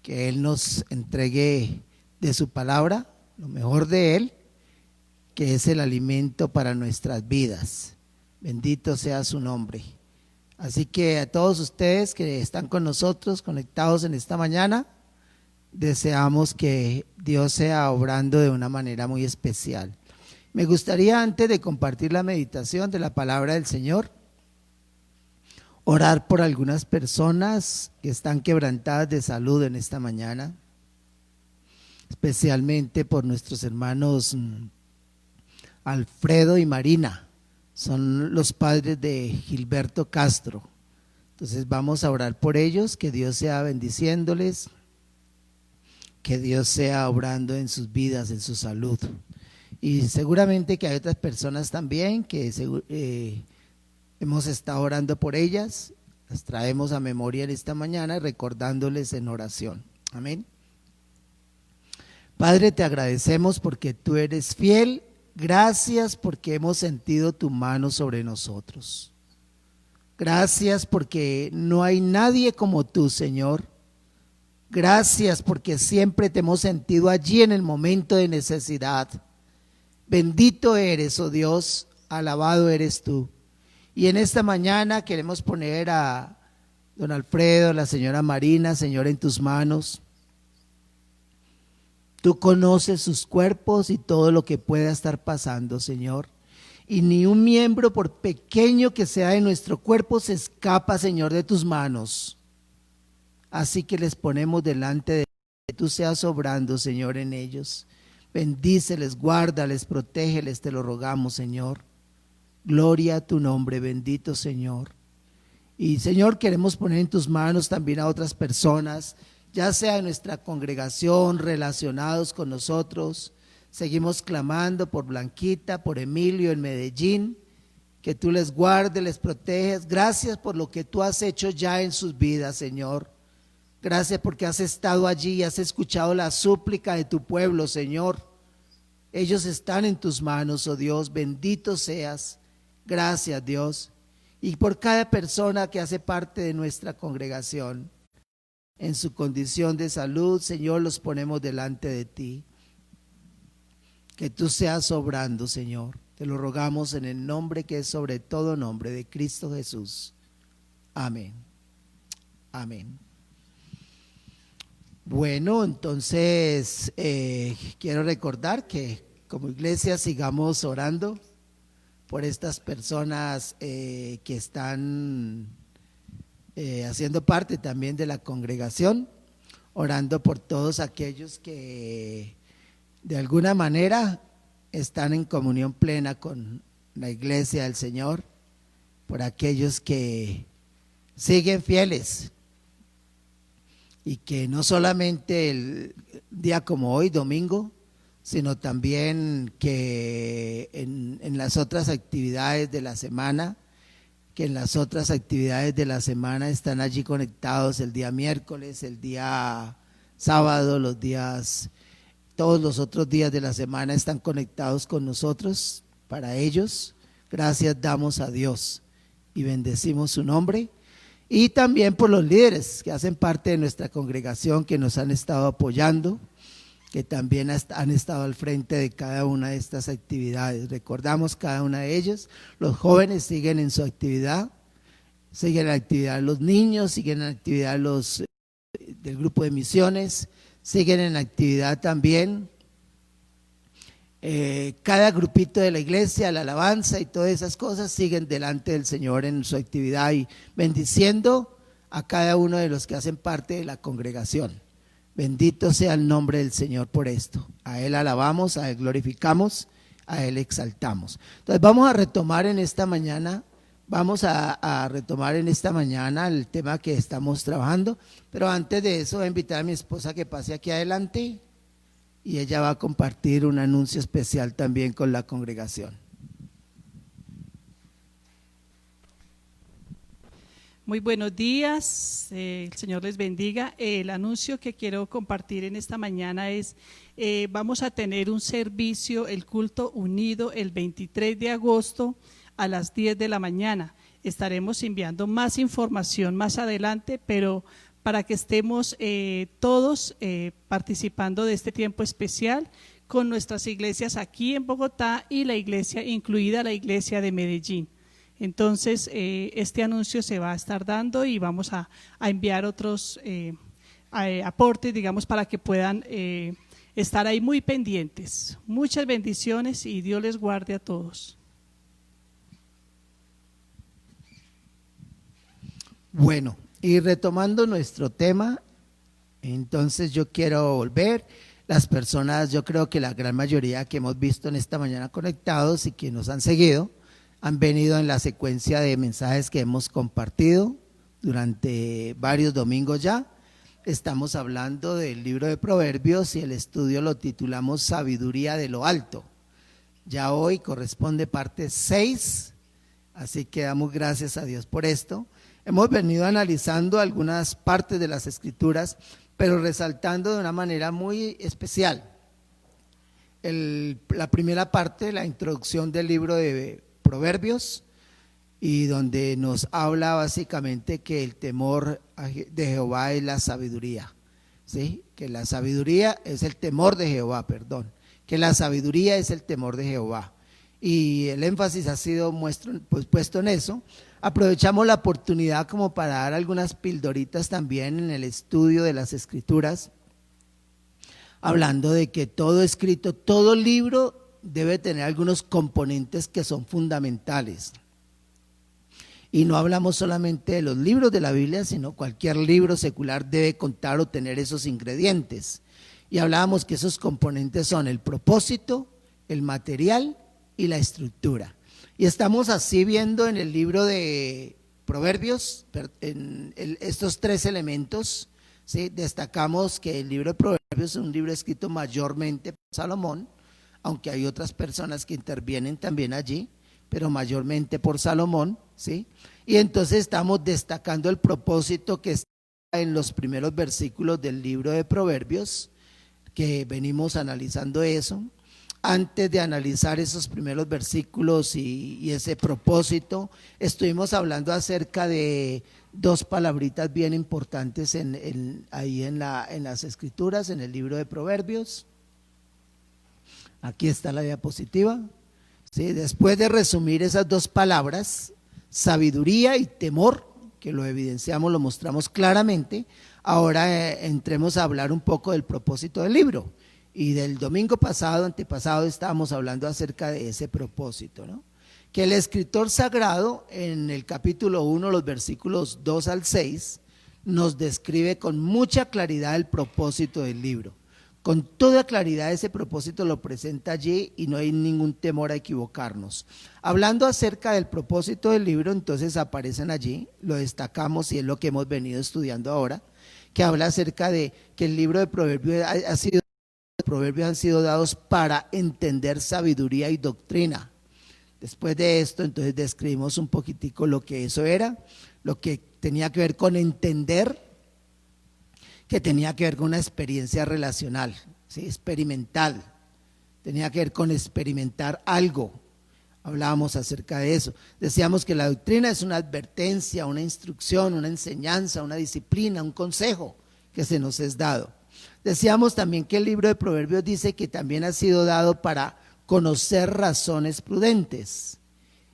que Él nos entregue de su palabra, lo mejor de Él, que es el alimento para nuestras vidas. Bendito sea su nombre. Así que a todos ustedes que están con nosotros, conectados en esta mañana, deseamos que Dios sea obrando de una manera muy especial. Me gustaría, antes de compartir la meditación de la palabra del Señor, orar por algunas personas que están quebrantadas de salud en esta mañana, especialmente por nuestros hermanos Alfredo y Marina. Son los padres de Gilberto Castro. Entonces vamos a orar por ellos, que Dios sea bendiciéndoles, que Dios sea obrando en sus vidas, en su salud. Y seguramente que hay otras personas también que hemos estado orando por ellas, las traemos a memoria en esta mañana, recordándoles en oración. Amén. Padre, te agradecemos porque tú eres fiel. Gracias porque hemos sentido tu mano sobre nosotros. Gracias porque no hay nadie como tú, Señor. Gracias porque siempre te hemos sentido allí en el momento de necesidad. Bendito eres, oh Dios, alabado eres tú. Y en esta mañana queremos poner a don Alfredo, a la señora Marina, Señor, en tus manos. Tú conoces sus cuerpos y todo lo que pueda estar pasando, Señor. Y ni un miembro, por pequeño que sea de nuestro cuerpo, se escapa, Señor, de tus manos. Así que les ponemos delante de que tú seas obrando, Señor, en ellos. Bendíceles, guárdales, protégeles, te lo rogamos, Señor. Gloria a tu nombre, bendito Señor. Y Señor, queremos poner en tus manos también a otras personas, ya sea de nuestra congregación, relacionados con nosotros. Seguimos clamando por Blanquita, por Emilio en Medellín, que tú les guardes, les proteges. Gracias por lo que tú has hecho ya en sus vidas, Señor. Gracias porque has estado allí y has escuchado la súplica de tu pueblo, Señor. Ellos están en tus manos, oh Dios, bendito seas. Gracias, Dios. Y por cada persona que hace parte de nuestra congregación, en su condición de salud, Señor, los ponemos delante de ti. Que tú seas obrando, Señor. Te lo rogamos en el nombre que es sobre todo nombre, de Cristo Jesús. Amén. Amén. Bueno, entonces quiero recordar que como iglesia sigamos orando por estas personas que están haciendo parte también de la congregación, orando por todos aquellos que de alguna manera están en comunión plena con la iglesia del Señor, por aquellos que siguen fieles y que no solamente el día como hoy, domingo, sino también que en las otras actividades de la semana, están allí conectados el día miércoles, el día sábado, todos los otros días de la semana están conectados con nosotros. Para ellos, gracias damos a Dios y bendecimos su nombre. Y también por los líderes que hacen parte de nuestra congregación, que nos han estado apoyando, que también han estado al frente de cada una de estas actividades. Recordamos cada una de ellas. Los jóvenes siguen en su actividad, siguen la actividad los niños, siguen la actividad los del grupo de misiones, siguen en actividad también cada grupito de la iglesia, la alabanza y todas esas cosas siguen delante del Señor en su actividad y bendiciendo a cada uno de los que hacen parte de la congregación. Bendito sea el nombre del Señor por esto. A Él alabamos, a Él glorificamos, a Él exaltamos. Entonces vamos a retomar en esta mañana, el tema que estamos trabajando, pero antes de eso voy a invitar a mi esposa que pase aquí adelante y ella va a compartir un anuncio especial también con la congregación. Muy buenos días, el Señor les bendiga. El anuncio que quiero compartir en esta mañana es, vamos a tener un servicio, el culto unido, el 23 de agosto a las 10 de la mañana. Estaremos enviando más información más adelante, pero para que estemos todos participando de este tiempo especial con nuestras iglesias aquí en Bogotá y la iglesia, incluida la iglesia de Medellín. Entonces, este anuncio se va a estar dando y vamos a enviar otros aportes, digamos, para que puedan estar ahí muy pendientes. Muchas bendiciones y Dios les guarde a todos. Bueno, y retomando nuestro tema, entonces yo quiero volver. Las personas, yo creo que la gran mayoría que hemos visto en esta mañana conectados y que nos han seguido, han venido en la secuencia de mensajes que hemos compartido durante varios domingos ya. Estamos hablando del libro de Proverbios y el estudio lo titulamos Sabiduría de lo Alto. Ya hoy corresponde parte 6, así que damos gracias a Dios por esto. Hemos venido analizando algunas partes de las Escrituras, pero resaltando de una manera muy especial. La primera parte, la introducción del libro de Proverbios, y donde nos habla básicamente que el temor de Jehová es la sabiduría, ¿sí? Que la sabiduría es el temor de Jehová, que la sabiduría es el temor de Jehová. Y el énfasis ha sido puesto en eso. Aprovechamos la oportunidad como para dar algunas pildoritas también en el estudio de las Escrituras, hablando de que todo escrito, todo libro debe tener algunos componentes que son fundamentales. Y no hablamos solamente de los libros de la Biblia, sino cualquier libro secular debe contar o tener esos ingredientes. Y hablábamos que esos componentes son el propósito, el material y la estructura. Y estamos así viendo en el libro de Proverbios, estos tres elementos, ¿sí? Destacamos que el libro de Proverbios es un libro escrito mayormente por Salomón, aunque hay otras personas que intervienen también allí, pero mayormente por Salomón, ¿sí? Y entonces estamos destacando el propósito que está en los primeros versículos del libro de Proverbios, que venimos analizando eso. Antes de analizar esos primeros versículos y ese propósito, estuvimos hablando acerca de dos palabritas bien importantes ahí en las Escrituras, en el libro de Proverbios. Aquí está la diapositiva. ¿Sí? Después de resumir esas dos palabras, sabiduría y temor, que lo evidenciamos, lo mostramos claramente, ahora entremos a hablar un poco del propósito del libro. Y del domingo pasado, antepasado, estábamos hablando acerca de ese propósito, ¿no? Que el escritor sagrado en el capítulo 1, los versículos 2 al 6, nos describe con mucha claridad el propósito del libro. Con toda claridad ese propósito lo presenta allí y no hay ningún temor a equivocarnos. Hablando acerca del propósito del libro, entonces aparecen allí, lo destacamos y es lo que hemos venido estudiando ahora, que habla acerca de que el libro de Proverbios han sido dados para entender sabiduría y doctrina. Después de esto, entonces describimos un poquitico lo que eso era, lo que tenía que ver con entender, que tenía que ver con una experiencia relacional, ¿sí? Experimental, tenía que ver con experimentar algo. Hablábamos acerca de eso. Decíamos que la doctrina es una advertencia, una instrucción, una enseñanza, una disciplina, un consejo que se nos es dado. Decíamos también que el libro de Proverbios dice que también ha sido dado para conocer razones prudentes.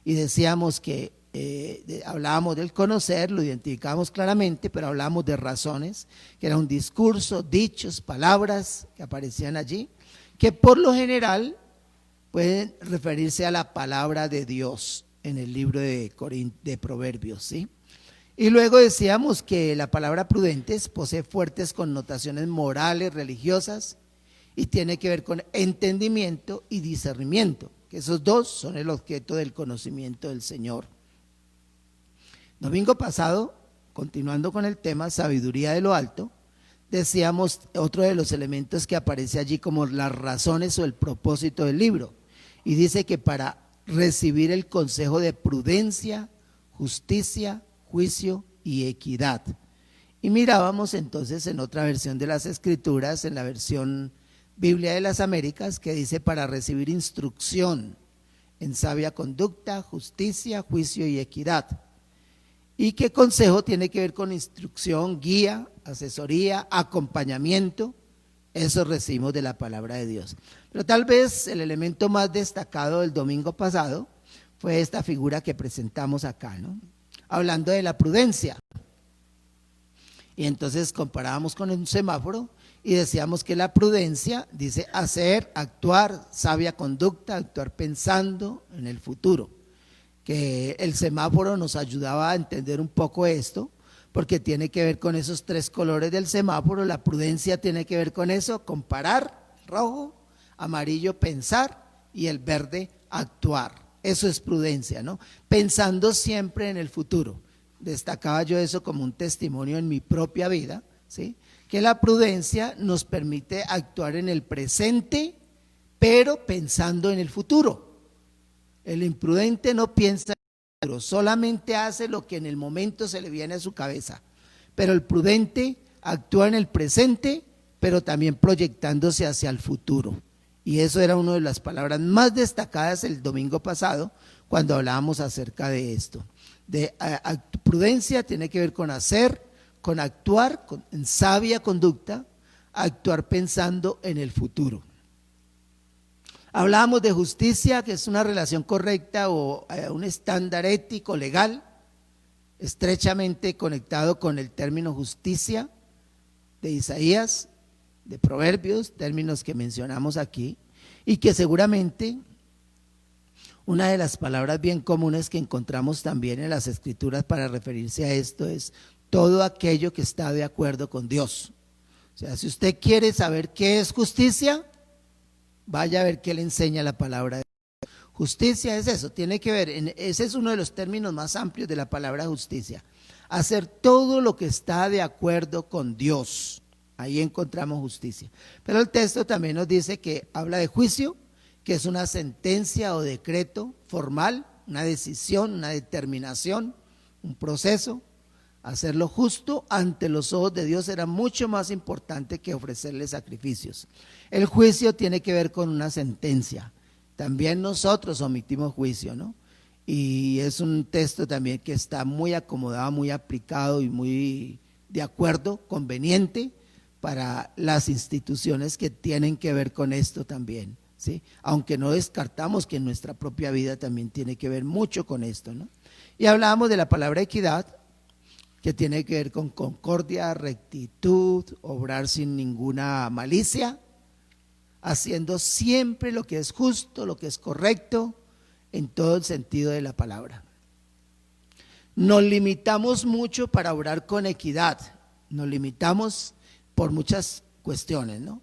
Y decíamos que hablábamos del conocer, lo identificamos claramente, pero hablábamos de razones, que era un discurso, dichos, palabras que aparecían allí, que por lo general pueden referirse a la palabra de Dios en el libro de Proverbios, ¿sí? Y luego decíamos que la palabra prudentes posee fuertes connotaciones morales, religiosas, y tiene que ver con entendimiento y discernimiento, que esos dos son el objeto del conocimiento del Señor. Domingo pasado, continuando con el tema sabiduría de lo alto, decíamos otro de los elementos que aparece allí como las razones o el propósito del libro, y dice que para recibir el consejo de prudencia, justicia, juicio y equidad. Y mirábamos entonces en otra versión de las Escrituras, en la versión Biblia de las Américas, que dice para recibir instrucción en sabia conducta, justicia, juicio y equidad. Y que consejo tiene que ver con instrucción, guía, asesoría, acompañamiento. Eso recibimos de la palabra de Dios. Pero tal vez el elemento más destacado del domingo pasado fue esta figura que presentamos acá, ¿no? Hablando de la prudencia. Y entonces comparábamos con un semáforo y decíamos que la prudencia dice hacer, actuar, sabia conducta, actuar pensando en el futuro. Que el semáforo nos ayudaba a entender un poco esto, porque tiene que ver con esos tres colores del semáforo. La prudencia tiene que ver con eso, comparar, rojo, amarillo, pensar, y el verde, actuar. Eso es prudencia, ¿no? Pensando siempre en el futuro. Destacaba yo eso como un testimonio en mi propia vida, ¿sí? Que la prudencia nos permite actuar en el presente, pero pensando en el futuro. El imprudente no piensa en el futuro, solamente hace lo que en el momento se le viene a su cabeza. Pero el prudente actúa en el presente, pero también proyectándose hacia el futuro. Y eso era una de las palabras más destacadas el domingo pasado, cuando hablábamos acerca de esto. Prudencia tiene que ver con hacer, con actuar, en sabia conducta, actuar pensando en el futuro. Hablábamos de justicia, que es una relación correcta o un estándar ético, legal, estrechamente conectado con el término justicia de Isaías, de Proverbios, términos que mencionamos aquí, y que seguramente una de las palabras bien comunes que encontramos también en las Escrituras para referirse a esto es todo aquello que está de acuerdo con Dios. O sea, si usted quiere saber qué es justicia, vaya a ver qué le enseña la palabra de Dios. Justicia es eso, tiene que ver, ese es uno de los términos más amplios de la palabra justicia. Hacer todo lo que está de acuerdo con Dios. Ahí encontramos justicia. Pero el texto también nos dice que habla de juicio, que es una sentencia o decreto formal, una decisión, una determinación, un proceso. Hacerlo justo ante los ojos de Dios era mucho más importante que ofrecerle sacrificios. El juicio tiene que ver con una sentencia. También nosotros omitimos juicio, ¿no? Y es un texto también que está muy acomodado, muy aplicado y muy de acuerdo, conveniente para las instituciones que tienen que ver con esto también, ¿sí? Aunque no descartamos que en nuestra propia vida también tiene que ver mucho con esto, ¿no? Y hablábamos de la palabra equidad, que tiene que ver con concordia, rectitud, obrar sin ninguna malicia, haciendo siempre lo que es justo, lo que es correcto, en todo el sentido de la palabra. Nos limitamos mucho para obrar con equidad, nos limitamos por muchas cuestiones, ¿no?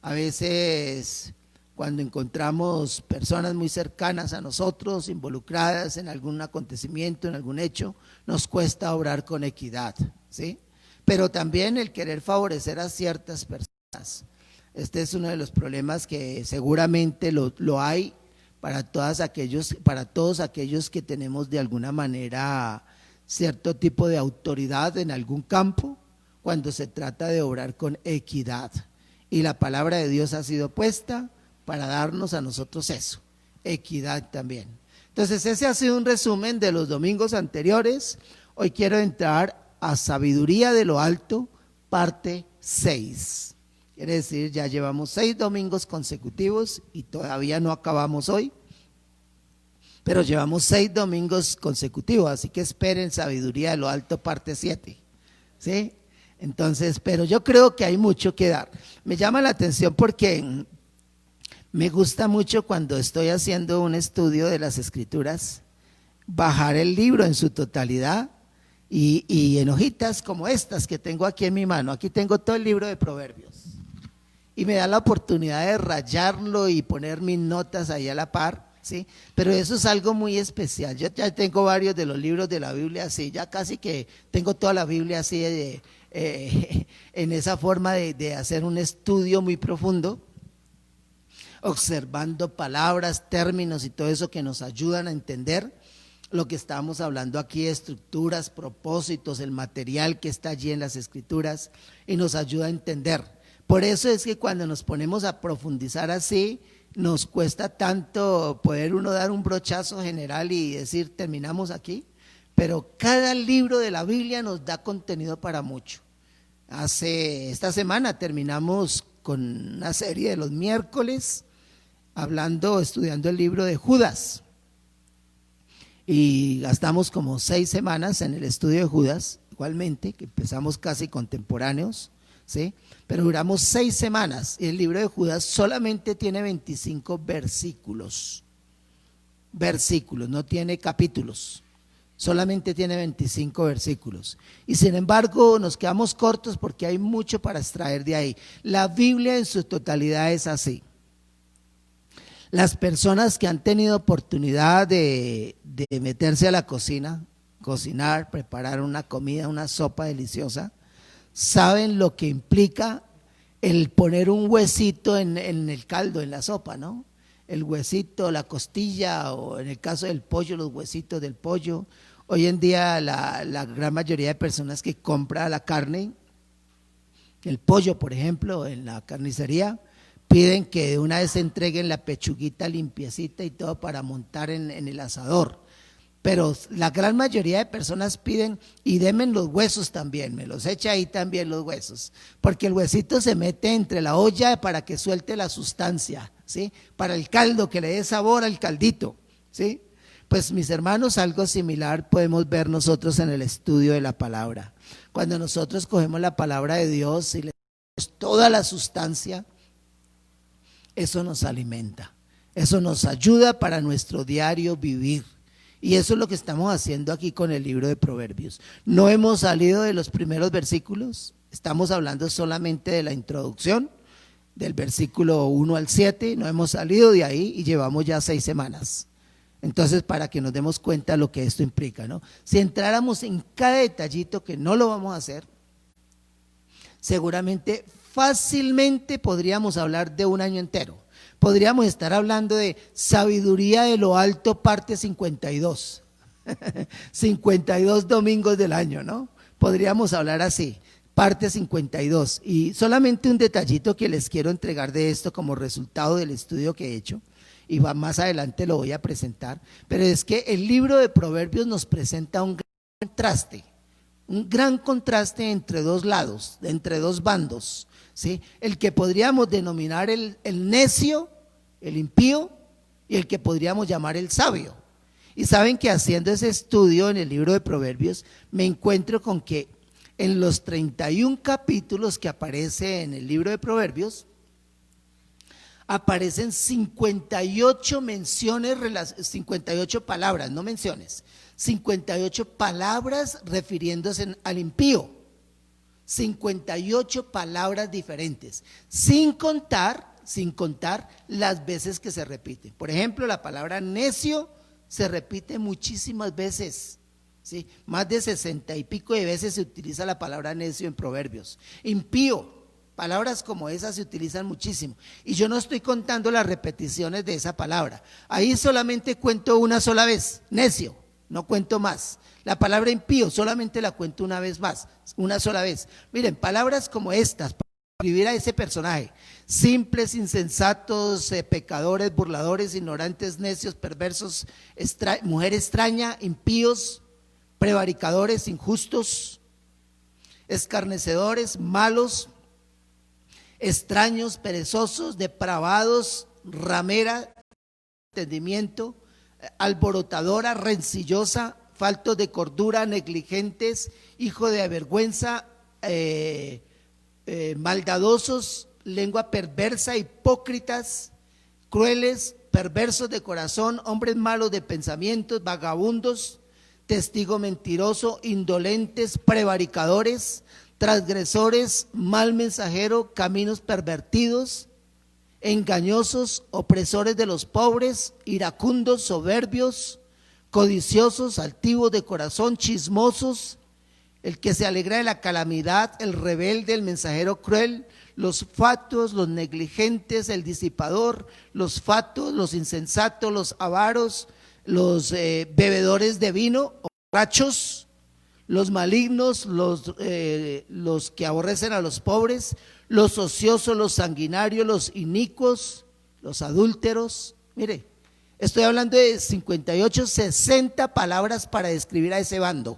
A veces cuando encontramos personas muy cercanas a nosotros, involucradas en algún acontecimiento, en algún hecho, nos cuesta obrar con equidad, ¿sí? Pero también el querer favorecer a ciertas personas. Este es uno de los problemas que seguramente lo hay para todos aquellos que tenemos de alguna manera cierto tipo de autoridad en algún campo, cuando se trata de obrar con equidad. Y la palabra de Dios ha sido puesta para darnos a nosotros eso, equidad también. Entonces ese ha sido un resumen de los domingos anteriores. Hoy quiero entrar a Sabiduría de lo Alto, parte 6. Quiere decir, ya llevamos 6 domingos consecutivos y todavía no acabamos hoy, pero llevamos 6 domingos consecutivos, así que esperen Sabiduría de lo Alto, parte 7, ¿sí? Entonces, pero yo creo que hay mucho que dar. Me llama la atención porque me gusta mucho cuando estoy haciendo un estudio de las Escrituras, bajar el libro en su totalidad y en hojitas como estas que tengo aquí en mi mano. Aquí tengo todo el libro de Proverbios y me da la oportunidad de rayarlo y poner mis notas ahí a la par, ¿sí? Pero eso es algo muy especial. Yo ya tengo varios de los libros de la Biblia así, ya casi que tengo toda la Biblia así en esa forma de hacer un estudio muy profundo, observando palabras, términos y todo eso que nos ayudan a entender lo que estamos hablando aquí, estructuras, propósitos, el material que está allí en las Escrituras, y nos ayuda a entender. Por eso es que cuando nos ponemos a profundizar así, nos cuesta tanto poder uno dar un brochazo general y decir terminamos aquí, pero cada libro de la Biblia nos da contenido para mucho. Esta semana terminamos con una serie de los miércoles estudiando el libro de Judas, y gastamos como 6 semanas en el estudio de Judas, igualmente, que empezamos casi contemporáneos, ¿sí? Pero duramos 6 semanas y el libro de Judas solamente tiene 25 versículos, no tiene capítulos, solamente tiene 25 versículos, y sin embargo nos quedamos cortos porque hay mucho para extraer de ahí. La Biblia en su totalidad es así. Las personas que han tenido oportunidad de meterse a la cocina, cocinar, preparar una comida, una sopa deliciosa, saben lo que implica el poner un huesito en el caldo, en la sopa, ¿no? El huesito, la costilla, o en el caso del pollo, los huesitos del pollo. Hoy en día la gran mayoría de personas que compra la carne, el pollo por ejemplo, en la carnicería, piden que de una vez se entreguen la pechuguita limpiecita y todo para montar en el asador. Pero la gran mayoría de personas piden, y denme los huesos también, me los echa ahí también los huesos, porque el huesito se mete entre la olla para que suelte la sustancia, ¿sí? Para el caldo, que le dé sabor al caldito, ¿sí? Pues mis hermanos, algo similar podemos ver nosotros en el estudio de la palabra. Cuando nosotros cogemos la palabra de Dios y le damos toda la sustancia, eso nos alimenta, eso nos ayuda para nuestro diario vivir. Y eso es lo que estamos haciendo aquí con el libro de Proverbios. No hemos salido de los primeros versículos, estamos hablando solamente de la introducción, del versículo 1 al 7, no hemos salido de ahí y llevamos ya 6 semanas. Entonces, para que nos demos cuenta de lo que esto implica, ¿no? Si entráramos en cada detallito, que no lo vamos a hacer, seguramente fácilmente podríamos hablar de un año entero. Podríamos estar hablando de sabiduría de lo alto, parte 52. 52 domingos del año, ¿no? Podríamos hablar así, parte 52. Y solamente un detallito que les quiero entregar de esto como resultado del estudio que he hecho, y más adelante lo voy a presentar, pero es que el libro de Proverbios nos presenta un gran contraste entre dos lados, entre dos bandos, ¿sí? El que podríamos denominar el necio, el impío, y el que podríamos llamar el sabio. Y saben que haciendo ese estudio en el libro de Proverbios, me encuentro con que en los 31 capítulos que aparece en el libro de Proverbios, aparecen 58 menciones, 58 palabras, no menciones, 58 palabras refiriéndose al impío, 58 palabras diferentes, sin contar las veces que se repiten. Por ejemplo, la palabra necio se repite muchísimas veces, ¿sí? Más de 60 y pico de veces se utiliza la palabra necio en Proverbios. Impío, palabras como esas se utilizan muchísimo, y yo no estoy contando las repeticiones de esa palabra. Ahí solamente cuento una sola vez, necio, no cuento más. La palabra impío solamente la cuento una sola vez. Miren, palabras como estas para describir a ese personaje: simples, insensatos, pecadores, burladores, ignorantes, necios, perversos, mujer extraña, impíos, prevaricadores, injustos, escarnecedores, malos, extraños, perezosos, depravados, ramera, entendimiento, alborotadora, rencillosa, faltos de cordura, negligentes, hijo de avergüenza, maldadosos, lengua perversa, hipócritas, crueles, perversos de corazón, hombres malos de pensamientos, vagabundos, testigo mentiroso, indolentes, prevaricadores, transgresores, mal mensajero, caminos pervertidos, engañosos, opresores de los pobres, iracundos, soberbios, codiciosos, altivos de corazón, chismosos, el que se alegra de la calamidad, el rebelde, el mensajero cruel, los fatuos, los negligentes, el disipador, los fatuos, los insensatos, los avaros, los bebedores de vino, borrachos, los malignos, los que aborrecen a los pobres, los ociosos, los sanguinarios, los inicuos, los adúlteros. Mire, Estoy hablando de 58, 60 palabras para describir a ese bando,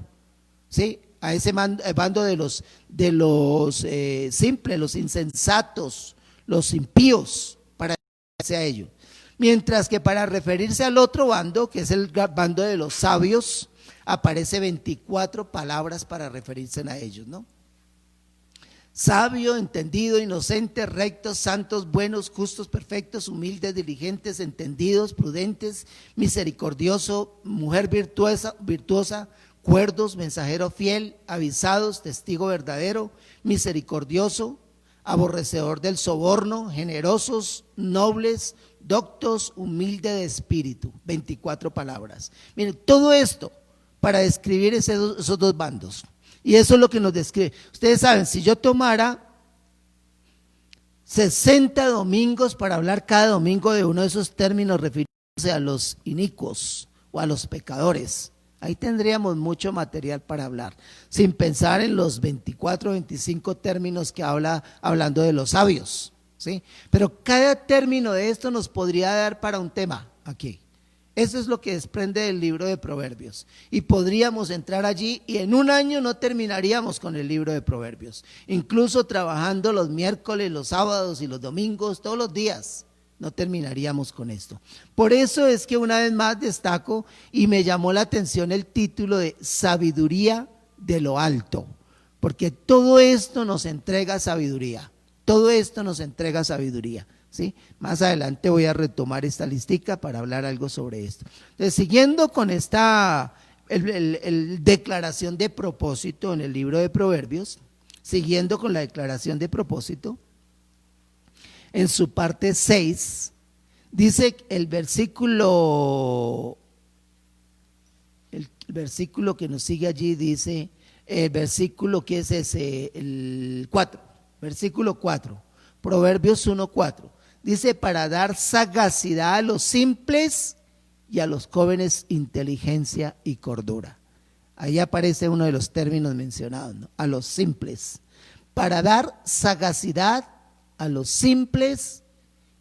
¿sí? A ese bando de los simples, los insensatos, los impíos, para referirse a ellos. Mientras que para referirse al otro bando, que es el bando de los sabios, aparece 24 palabras para referirse a ellos, ¿no? Sabio, entendido, inocente, rectos, santos, buenos, justos, perfectos, humildes, diligentes, entendidos, prudentes, misericordioso, mujer virtuosa, cuerdos, mensajero fiel, avisados, testigo verdadero, misericordioso, aborrecedor del soborno, generosos, nobles, doctos, humilde de espíritu. 24 palabras. Miren, todo esto para describir esos dos bandos. Y eso es lo que nos describe. Ustedes saben, si yo tomara 60 domingos para hablar cada domingo de uno de esos términos refiriéndose a los inicuos o a los pecadores, ahí tendríamos mucho material para hablar, sin pensar en los 24 o 25 términos que hablando de los sabios, ¿sí? Pero cada término de esto nos podría dar para un tema aquí. Eso es lo que desprende del libro de Proverbios. Y podríamos entrar allí y en un año no terminaríamos con el libro de Proverbios. Incluso trabajando los miércoles, los sábados y los domingos, todos los días, no terminaríamos con esto. Por eso es que una vez más destaco y me llamó la atención el título de Sabiduría de lo Alto. Porque todo esto nos entrega sabiduría. Todo esto nos entrega sabiduría. ¿Sí? Más adelante voy a retomar esta listica para hablar algo sobre esto. Entonces, siguiendo con esta declaración de propósito en el libro de Proverbios, siguiendo con la declaración de propósito, en su parte 6, dice el versículo que nos sigue allí, dice, el versículo que es ese, el 4, versículo 4, Proverbios 1:4. Dice, para dar sagacidad a los simples y a los jóvenes inteligencia y cordura. Ahí aparece uno de los términos mencionados, ¿no? A los simples. Para dar sagacidad a los simples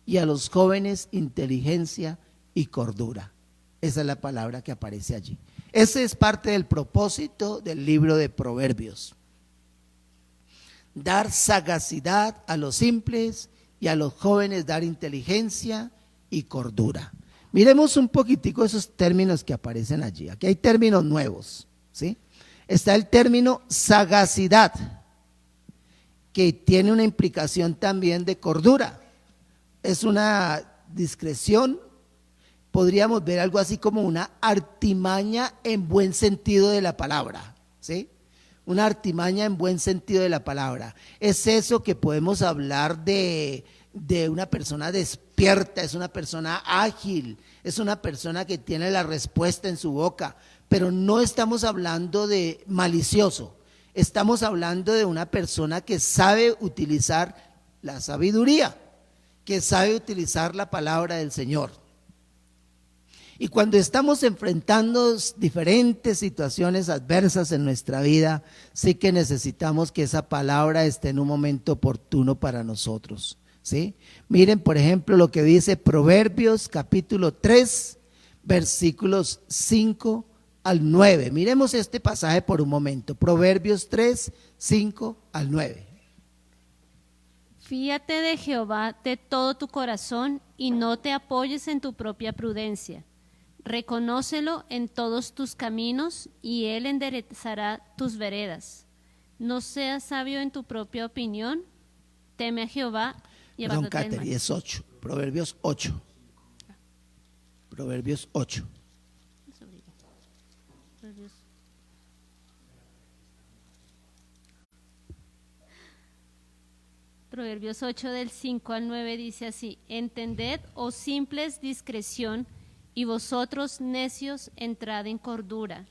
y a los jóvenes inteligencia y cordura. Esa es la palabra que aparece allí. Ese es parte del propósito del libro de Proverbios. Dar sagacidad a los simples y a los jóvenes dar inteligencia y cordura. Miremos un poquitico esos términos que aparecen allí. Aquí hay términos nuevos, ¿sí? Está el término sagacidad, que tiene una implicación también de cordura. Es una discreción, podríamos ver algo así como una artimaña en buen sentido de la palabra, ¿sí? Una artimaña en buen sentido de la palabra. Es eso que podemos hablar de una persona despierta, es una persona ágil, es una persona que tiene la respuesta en su boca, pero no estamos hablando de malicioso, estamos hablando de una persona que sabe utilizar la sabiduría, que sabe utilizar la palabra del Señor. Y cuando estamos enfrentando diferentes situaciones adversas en nuestra vida, sí que necesitamos que esa palabra esté en un momento oportuno para nosotros, ¿sí? Miren, por ejemplo, lo que dice Proverbios capítulo 3, versículos 5 al 9. Miremos este pasaje por un momento. Proverbios 3, 5 al 9. Fíate de Jehová de todo tu corazón y no te apoyes en tu propia prudencia. Reconócelo en todos tus caminos y él enderezará tus veredas. No seas sabio en tu propia opinión, teme a Jehová y abandónate del mal. Es 8, Proverbios 8. Proverbios 8. Proverbios 8 del 5 al 9 dice así: entended, oh simples, discreción, y vosotros necios entrad en cordura.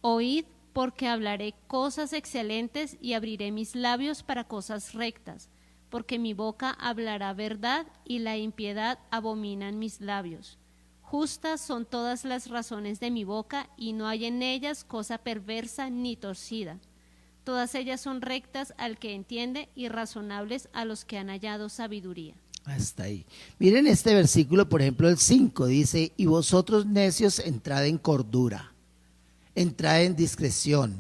Oíd, porque hablaré cosas excelentes y abriré mis labios para cosas rectas, porque mi boca hablará verdad y la impiedad abominan mis labios. Justas son todas las razones de mi boca y no hay en ellas cosa perversa ni torcida. Todas ellas son rectas al que entiende y razonables a los que han hallado sabiduría. Hasta ahí. Miren este versículo, por ejemplo, el 5 dice: y vosotros necios, entrad en cordura, entrad en discreción,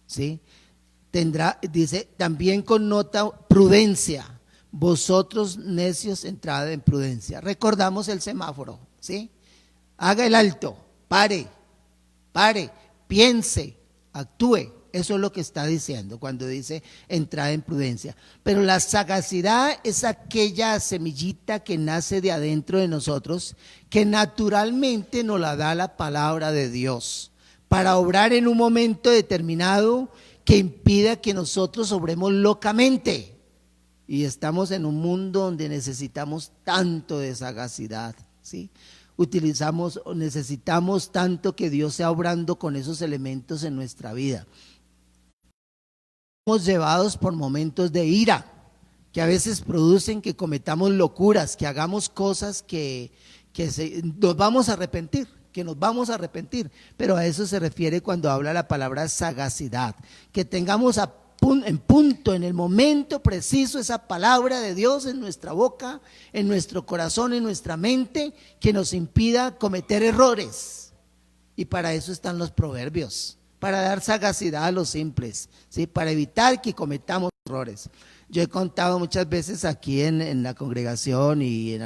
¿sí? Dice, también connota prudencia. Vosotros necios, entrad en prudencia. Recordamos el semáforo, ¿sí? Haga el alto, pare, piense, actúe. Eso es lo que está diciendo cuando dice entrar en prudencia. Pero la sagacidad es aquella semillita que nace de adentro de nosotros, que naturalmente nos la da la palabra de Dios, para obrar en un momento determinado que impida que nosotros obremos locamente. Y estamos en un mundo donde necesitamos tanto de sagacidad, ¿sí? Necesitamos tanto que Dios sea obrando con esos elementos en nuestra vida. Somos llevados por momentos de ira, que a veces producen que cometamos locuras, que hagamos cosas nos vamos a arrepentir, pero a eso se refiere cuando habla la palabra sagacidad, que tengamos en punto, en el momento preciso, esa palabra de Dios en nuestra boca, en nuestro corazón, en nuestra mente, que nos impida cometer errores. Y para eso están los proverbios, para dar sagacidad a los simples, ¿sí? Para evitar que cometamos errores. Yo he contado muchas veces aquí en la congregación y en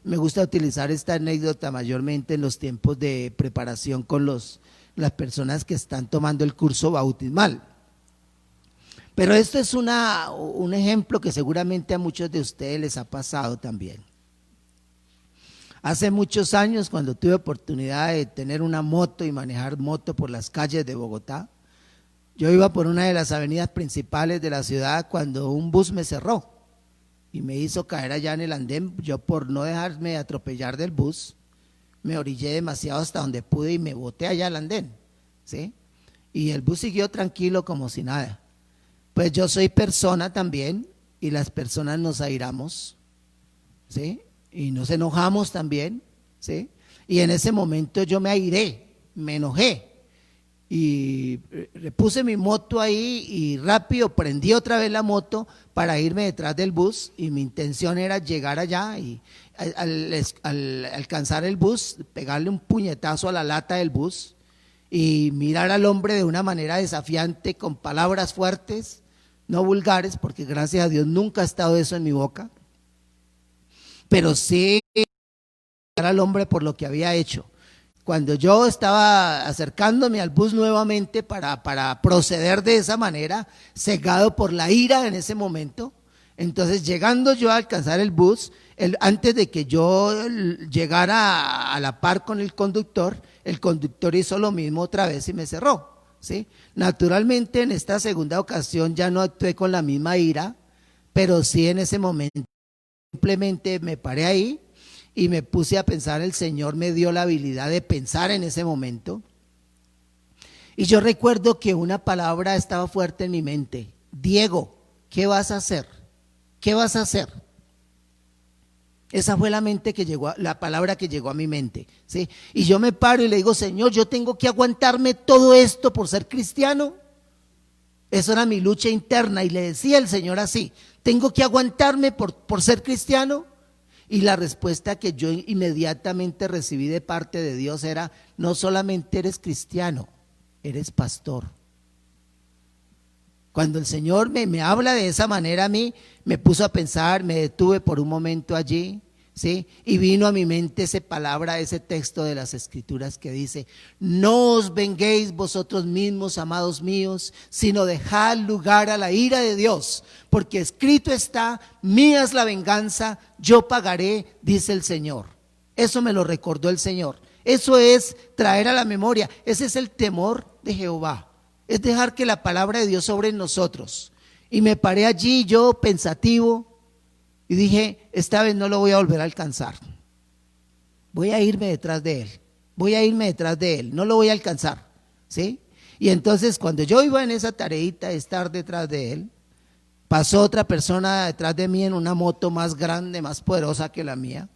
me gusta utilizar esta anécdota mayormente en los tiempos de preparación con las personas que están tomando el curso bautismal. Pero esto es un ejemplo que seguramente a muchos de ustedes les ha pasado también. Hace muchos años, cuando tuve oportunidad de tener una moto y manejar moto por las calles de Bogotá, yo iba por una de las avenidas principales de la ciudad cuando un bus me cerró y me hizo caer allá en el andén. Yo, por no dejarme atropellar del bus, me orillé demasiado hasta donde pude y me boté allá al andén, ¿sí? Y el bus siguió tranquilo como si nada. Pues yo soy persona también y las personas nos airamos, ¿sí? Y nos enojamos también, ¿sí? Y en ese momento yo me airé, me enojé y puse mi moto ahí y rápido prendí otra vez la moto para irme detrás del bus, y mi intención era llegar allá y al alcanzar el bus, pegarle un puñetazo a la lata del bus y mirar al hombre de una manera desafiante, con palabras fuertes, no vulgares, porque gracias a Dios nunca ha estado eso en mi boca, pero sí al hombre por lo que había hecho. Cuando yo estaba acercándome al bus nuevamente para proceder de esa manera, cegado por la ira en ese momento, entonces llegando yo a alcanzar el bus, antes de que yo llegara a la par con el conductor hizo lo mismo otra vez y me cerró, ¿sí? Naturalmente en esta segunda ocasión ya no actué con la misma ira, pero sí en ese momento simplemente me paré ahí y me puse a pensar. El Señor me dio la habilidad de pensar en ese momento, y yo recuerdo que una palabra estaba fuerte en mi mente: Diego, ¿qué vas a hacer? ¿Qué vas a hacer? Esa fue la palabra que llegó a mi mente, ¿sí? Y yo me paro y le digo: Señor, yo tengo que aguantarme todo esto por ser cristiano. Eso era mi lucha interna, y le decía al Señor así: tengo que aguantarme por ser cristiano. Y la respuesta que yo inmediatamente recibí de parte de Dios era: no solamente eres cristiano, eres pastor. Cuando el Señor me habla de esa manera a mí, me puso a pensar, me detuve por un momento allí, ¿sí? Y vino a mi mente esa palabra, ese texto de las Escrituras que dice: no os venguéis vosotros mismos, amados míos, sino dejad lugar a la ira de Dios, porque escrito está: mía es la venganza, yo pagaré, dice el Señor. Eso me lo recordó el Señor. Eso es traer a la memoria, ese es el temor de Jehová. Es dejar que la palabra de Dios sobre nosotros. Y me paré allí yo pensativo y dije: esta vez no lo voy a volver a alcanzar. Voy a irme detrás de él, no lo voy a alcanzar, ¿sí? Y entonces cuando yo iba en esa tareita de estar detrás de él, pasó otra persona detrás de mí en una moto más grande, más poderosa que la mía,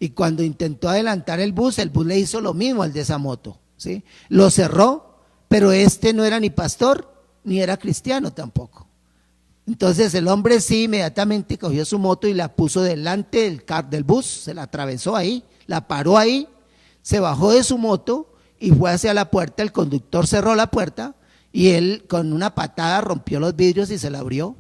y cuando intentó adelantar el bus le hizo lo mismo al de esa moto, ¿sí? Lo cerró. Pero no era ni pastor ni era cristiano tampoco. Entonces el hombre sí inmediatamente cogió su moto y la puso delante del bus, se la atravesó ahí, la paró ahí, se bajó de su moto y fue hacia la puerta. El conductor cerró la puerta y él con una patada rompió los vidrios y se la abrió.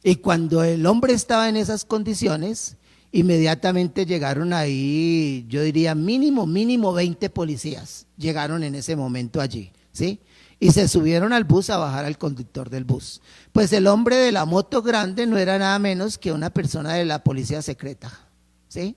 Y cuando el hombre estaba en esas condiciones, inmediatamente llegaron ahí, yo diría mínimo 20 policías, llegaron en ese momento allí, ¿sí? Y se subieron al bus a bajar al conductor del bus. Pues el hombre de la moto grande no era nada menos que una persona de la policía secreta, ¿sí?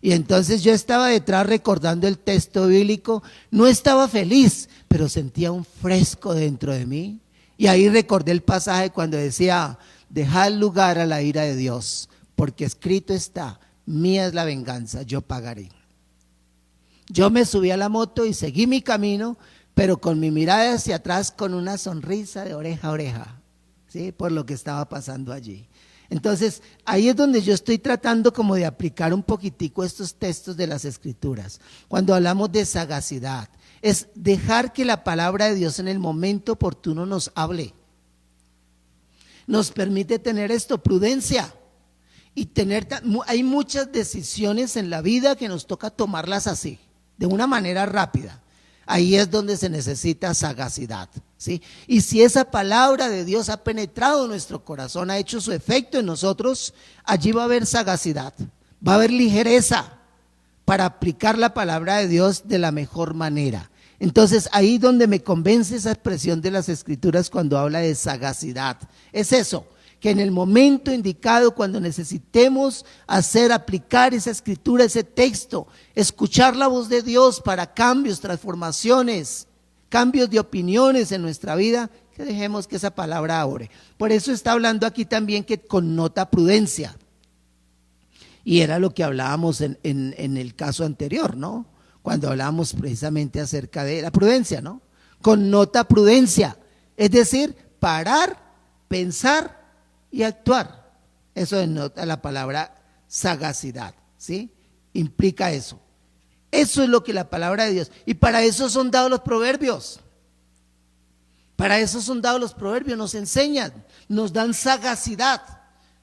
Y entonces yo estaba detrás recordando el texto bíblico, no estaba feliz, pero sentía un fresco dentro de mí. Y ahí recordé el pasaje cuando decía, dejad lugar a la ira de Dios, porque escrito está, mía es la venganza, yo pagaré. Yo me subí a la moto y seguí mi camino, pero con mi mirada hacia atrás, con una sonrisa de oreja a oreja, ¿sí? Por lo que estaba pasando allí. Entonces, ahí es donde yo estoy tratando como de aplicar un poquitico estos textos de las Escrituras. Cuando hablamos de sagacidad, es dejar que la palabra de Dios en el momento oportuno nos hable. Nos permite tener esto, prudencia. Y hay muchas decisiones en la vida que nos toca tomarlas así, de una manera rápida. Ahí es donde se necesita sagacidad, ¿sí? Y si esa palabra de Dios ha penetrado en nuestro corazón, ha hecho su efecto en nosotros, allí va a haber sagacidad, va a haber ligereza para aplicar la palabra de Dios de la mejor manera. Entonces ahí donde me convence esa expresión de las Escrituras cuando habla de sagacidad, es eso, que en el momento indicado, cuando necesitemos aplicar esa escritura, ese texto, escuchar la voz de Dios para cambios, transformaciones, cambios de opiniones en nuestra vida, que dejemos que esa palabra obre. Por eso está hablando aquí también que connota prudencia. Y era lo que hablábamos en el caso anterior, ¿no? Cuando hablábamos precisamente acerca de la prudencia, ¿no? Connota prudencia, es decir, parar, pensar y actuar. Eso denota la palabra sagacidad, ¿sí? Implica eso. Eso es lo que la palabra de Dios. Y para eso son dados los proverbios. Para eso son dados los proverbios. Nos enseñan, nos dan sagacidad,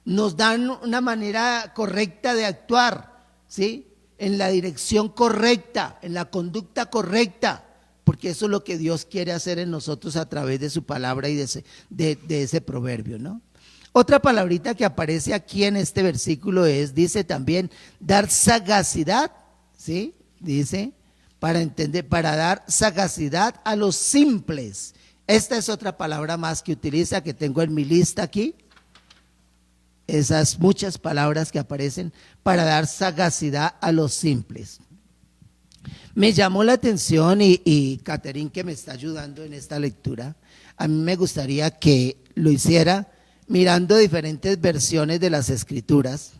nos dan una manera correcta de actuar, ¿sí? En la dirección correcta, en la conducta correcta. Porque eso es lo que Dios quiere hacer en nosotros a través de su palabra y de ese proverbio, ¿no? Otra palabrita que aparece aquí en este versículo dice también, dar sagacidad, ¿sí? Dice, para dar sagacidad a los simples. Esta es otra palabra más que utiliza, que tengo en mi lista aquí. Esas muchas palabras que aparecen para dar sagacidad a los simples. Me llamó la atención y Catherine, que me está ayudando en esta lectura, a mí me gustaría que lo hiciera mirando diferentes versiones de las Escrituras.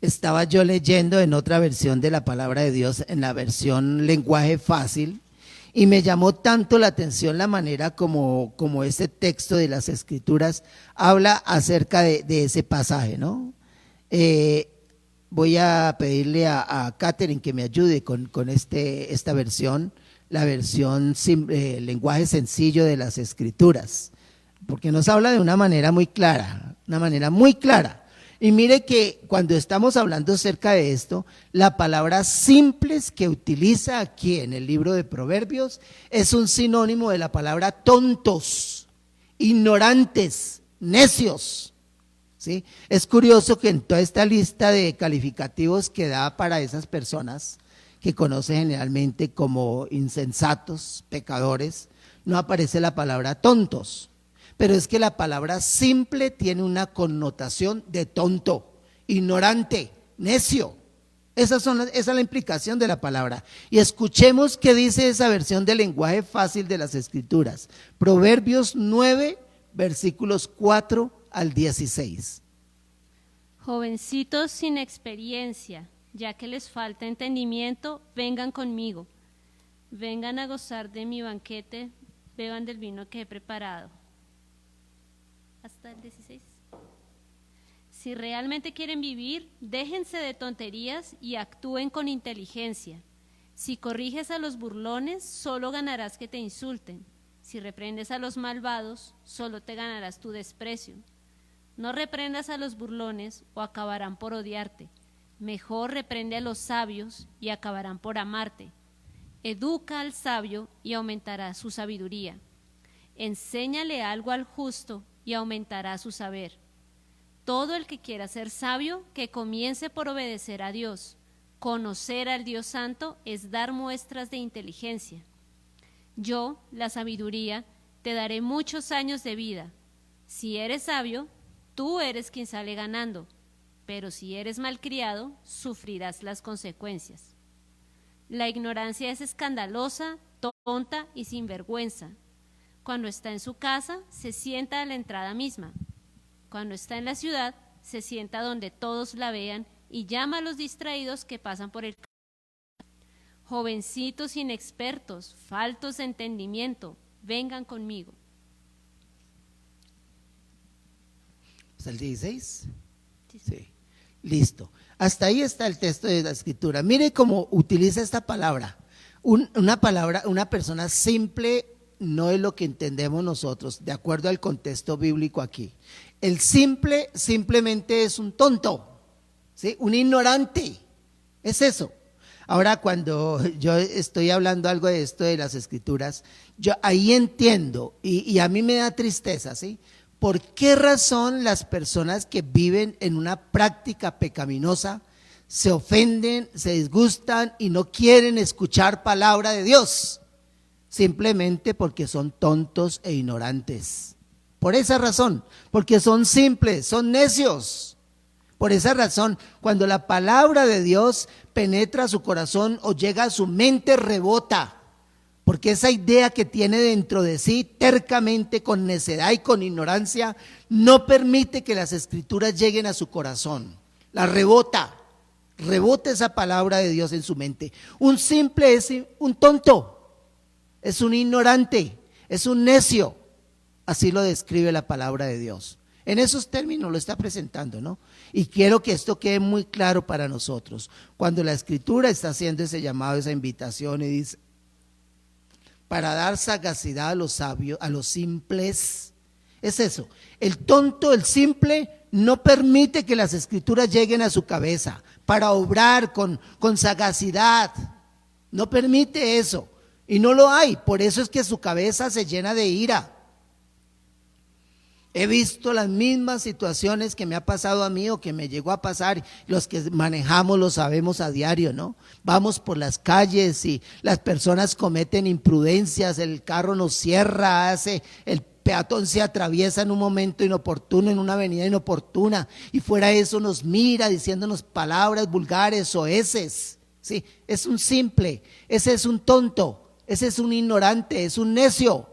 Estaba yo leyendo en otra versión de la palabra de Dios, en la versión lenguaje fácil, y me llamó tanto la atención la manera como ese texto de las Escrituras habla acerca de ese pasaje, ¿no? Voy a pedirle a Catherine que me ayude con esta versión, la versión lenguaje sencillo de las Escrituras, porque nos habla de una manera muy clara, Y mire que cuando estamos hablando acerca de esto, la palabra simples que utiliza aquí en el libro de Proverbios es un sinónimo de la palabra tontos, ignorantes, necios, ¿sí? Es curioso que en toda esta lista de calificativos que da para esas personas que conoce generalmente como insensatos, pecadores, no aparece la palabra tontos. Pero es que la palabra simple tiene una connotación de tonto, ignorante, necio. Esa es la implicación de la palabra. Y escuchemos qué dice esa versión del lenguaje fácil de las Escrituras. Proverbios 9, versículos 4 al 16. Jovencitos sin experiencia, ya que les falta entendimiento, vengan conmigo. Vengan a gozar de mi banquete, beban del vino que he preparado. Hasta el 16. Si realmente quieren vivir, déjense de tonterías y actúen con inteligencia. Si corriges a los burlones, solo ganarás que te insulten. Si reprendes a los malvados, solo te ganarás tu desprecio. No reprendas a los burlones o acabarán por odiarte. Mejor reprende a los sabios y acabarán por amarte. Educa al sabio y aumentará su sabiduría. Enséñale algo al justo y aumentará su saber. Todo el que quiera ser sabio, que comience por obedecer a Dios. Conocer al Dios Santo es dar muestras de inteligencia. Yo, la sabiduría, te daré muchos años de vida. Si eres sabio, tú eres quien sale ganando, pero si eres malcriado, sufrirás las consecuencias. La ignorancia es escandalosa, tonta y sin vergüenza. Cuando está en su casa, se sienta a la entrada misma. Cuando está en la ciudad, se sienta donde todos la vean y llama a los distraídos que pasan por el camino. Jovencitos inexpertos, faltos de entendimiento, vengan conmigo. ¿Hasta el 16? Sí. Sí. Listo. Hasta ahí está el texto de la escritura. Mire cómo utiliza esta palabra. Una persona simple no es lo que entendemos nosotros, de acuerdo al contexto bíblico aquí. El simple simplemente es un tonto, ¿sí? Un ignorante. Es eso. Ahora, cuando yo estoy hablando algo de esto de las escrituras, yo ahí entiendo y a mí me da tristeza, ¿sí? ¿Por qué razón las personas que viven en una práctica pecaminosa se ofenden, se disgustan y no quieren escuchar palabra de Dios? Simplemente porque son tontos e ignorantes. Por esa razón, porque son simples, son necios. Por esa razón, cuando la palabra de Dios penetra su corazón o llega a su mente, rebota. Porque esa idea que tiene dentro de sí, tercamente, con necedad y con ignorancia, no permite que las escrituras lleguen a su corazón. La rebota esa palabra de Dios en su mente. Un simple es un tonto, es un ignorante, es un necio. Así lo describe la palabra de Dios. En esos términos lo está presentando, ¿no? Y quiero que esto quede muy claro para nosotros. Cuando la escritura está haciendo ese llamado, esa invitación y dice, para dar sagacidad a los sabios, a los simples, es eso. El tonto, el simple, no permite que las escrituras lleguen a su cabeza para obrar con sagacidad. No permite eso. Y no lo hay. Por eso es que su cabeza se llena de ira. He visto las mismas situaciones que me ha pasado a mí o que me llegó a pasar. Los que manejamos lo sabemos a diario, ¿no? Vamos por las calles y las personas cometen imprudencias, el carro nos cierra, el peatón se atraviesa en un momento inoportuno, en una avenida inoportuna, y fuera de eso nos mira diciéndonos palabras vulgares, soeces. Sí, es un simple, ese es un tonto, ese es un ignorante, es un necio.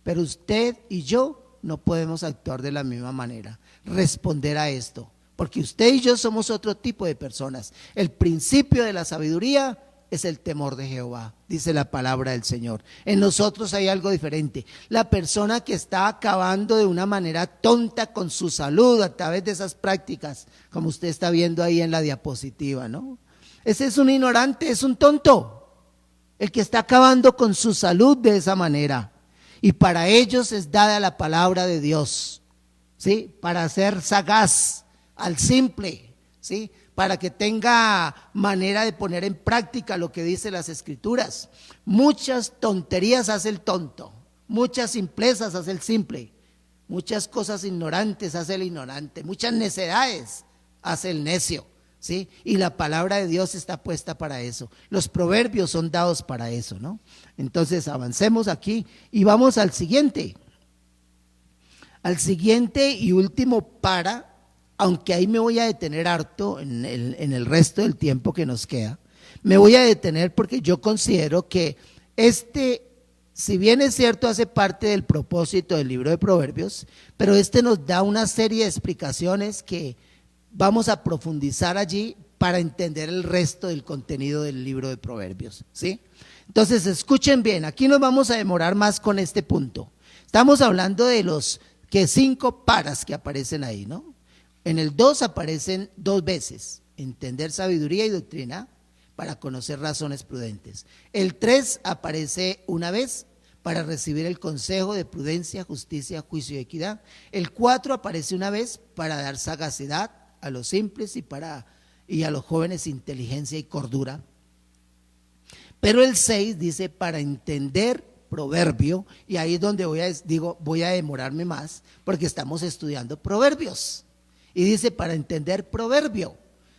Pero usted y yo no podemos actuar de la misma manera, responder a esto, porque usted y yo somos otro tipo de personas. El principio de la sabiduría es el temor de Jehová, dice la palabra del Señor. En nosotros hay algo diferente. La persona que está acabando de una manera tonta con su salud a través de esas prácticas, como usted está viendo ahí en la diapositiva, ¿no? Ese es un ignorante, es un tonto, el que está acabando con su salud de esa manera. Y para ellos es dada la palabra de Dios, ¿sí? Para ser sagaz al simple, ¿sí? Para que tenga manera de poner en práctica lo que dice las escrituras. Muchas tonterías hace el tonto, muchas simplezas hace el simple, muchas cosas ignorantes hace el ignorante, muchas necedades hace el necio, ¿sí? Y la palabra de Dios está puesta para eso. Los proverbios son dados para eso, ¿no? Entonces avancemos aquí y vamos al siguiente y último aunque ahí me voy a detener harto en el resto del tiempo que nos queda. Me voy a detener porque yo considero que si bien es cierto, hace parte del propósito del libro de Proverbios, pero nos da una serie de explicaciones que vamos a profundizar allí para entender el resto del contenido del libro de Proverbios, ¿sí? Entonces escuchen bien, aquí nos vamos a demorar más con este punto. Estamos hablando de los 5 paras que aparecen ahí, ¿no? En el 2 aparecen 2 veces, entender sabiduría y doctrina para conocer razones prudentes. El 3 aparece una vez para recibir el consejo de prudencia, justicia, juicio y equidad. El 4 aparece una vez para dar sagacidad a los simples y a los jóvenes inteligencia y cordura. Pero el 6 dice para entender proverbio, y ahí es donde voy a demorarme más, porque estamos estudiando proverbios. Y dice para entender proverbio.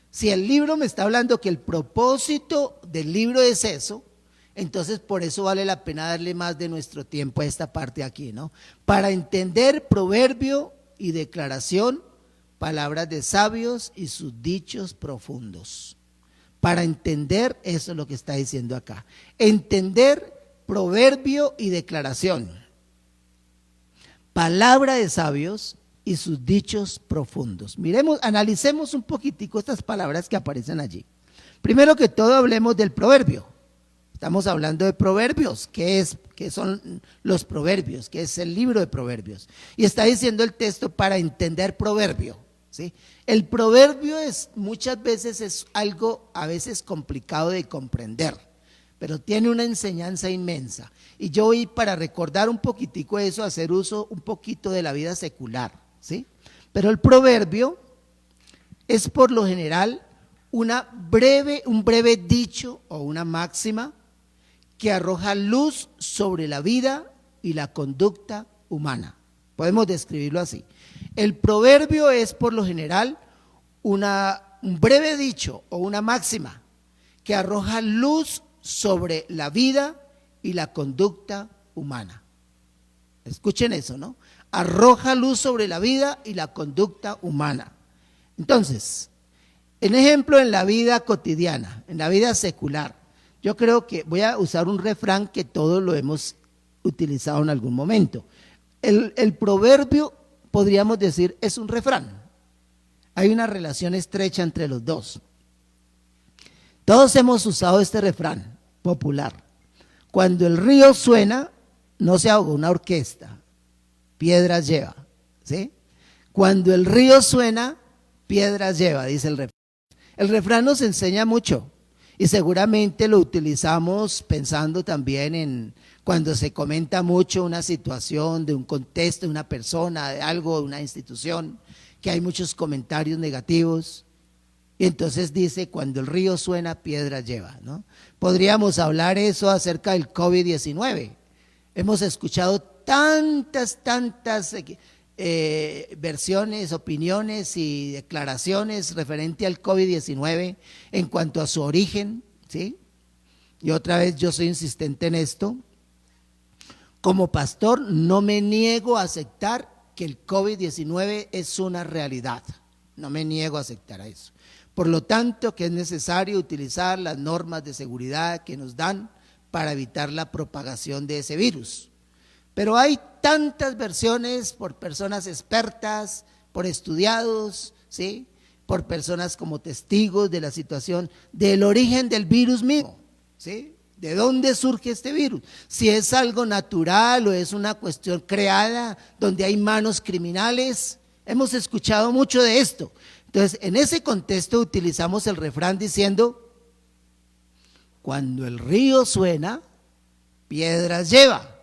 Si el libro me está hablando que el propósito del libro es eso, entonces por eso vale la pena darle más de nuestro tiempo a esta parte aquí, ¿no? Para entender proverbio y declaración, palabras de sabios y sus dichos profundos. Para entender, eso es lo que está diciendo acá. Entender proverbio y declaración, palabra de sabios y sus dichos profundos. Analicemos un poquitico estas palabras que aparecen allí. Primero que todo, hablemos del proverbio. Estamos hablando de proverbios. ¿Qué son los proverbios? ¿Qué es el libro de proverbios? Y está diciendo el texto para entender proverbio, ¿sí? El proverbio muchas veces es algo a veces complicado de comprender, pero tiene una enseñanza inmensa. Y yo voy, para recordar un poquitico eso, a hacer uso un poquito de la vida secular, ¿sí? Pero el proverbio es por lo general un breve dicho o una máxima que arroja luz sobre la vida y la conducta humana. Podemos describirlo así. El proverbio es por lo general un breve dicho o una máxima que arroja luz sobre la vida y la conducta humana. Escuchen eso, ¿no? Arroja luz sobre la vida y la conducta humana. Entonces, en ejemplo, en la vida cotidiana, en la vida secular, yo creo que voy a usar un refrán que todos lo hemos utilizado en algún momento. El proverbio, podríamos decir, es un refrán. Hay una relación estrecha entre los dos. Todos hemos usado este refrán popular. Cuando el río suena, no se ahoga una orquesta, piedras lleva, ¿sí? Cuando el río suena, piedras lleva, dice el refrán. El refrán nos enseña mucho y seguramente lo utilizamos pensando también en cuando se comenta mucho una situación, de un contexto, de una persona, de algo, de una institución, que hay muchos comentarios negativos. Y entonces dice, cuando el río suena, piedras lleva, ¿no? Podríamos hablar eso acerca del COVID-19. Hemos escuchado tantas versiones, opiniones y declaraciones referente al COVID-19 en cuanto a su origen, ¿sí? Y otra vez yo soy insistente en esto. Como pastor no me niego a aceptar que el COVID-19 es una realidad. No me niego a aceptar eso. Por lo tanto, que es necesario utilizar las normas de seguridad que nos dan para evitar la propagación de ese virus. Pero hay tantas versiones por personas expertas, por estudiados, ¿sí? Por personas como testigos de la situación, del origen del virus mismo, ¿sí? ¿De dónde surge este virus? Si es algo natural o es una cuestión creada donde hay manos criminales. Hemos escuchado mucho de esto. Entonces, en ese contexto utilizamos el refrán diciendo, cuando el río suena, piedras lleva,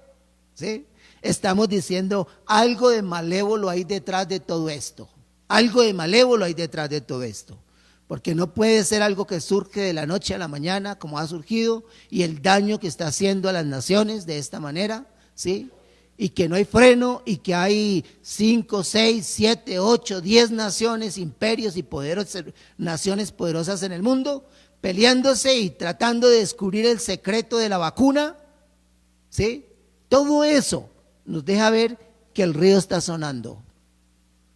¿sí? Estamos diciendo, algo de malévolo hay detrás de todo esto. Algo de malévolo hay detrás de todo esto. Porque no puede ser algo que surge de la noche a la mañana, como ha surgido, y el daño que está haciendo a las naciones de esta manera, ¿sí? Y que no hay freno, y que hay 5, 6, 7, 8, 10 naciones, imperios y naciones poderosas en el mundo, peleándose y tratando de descubrir el secreto de la vacuna, ¿sí? Todo eso nos deja ver que el río está sonando,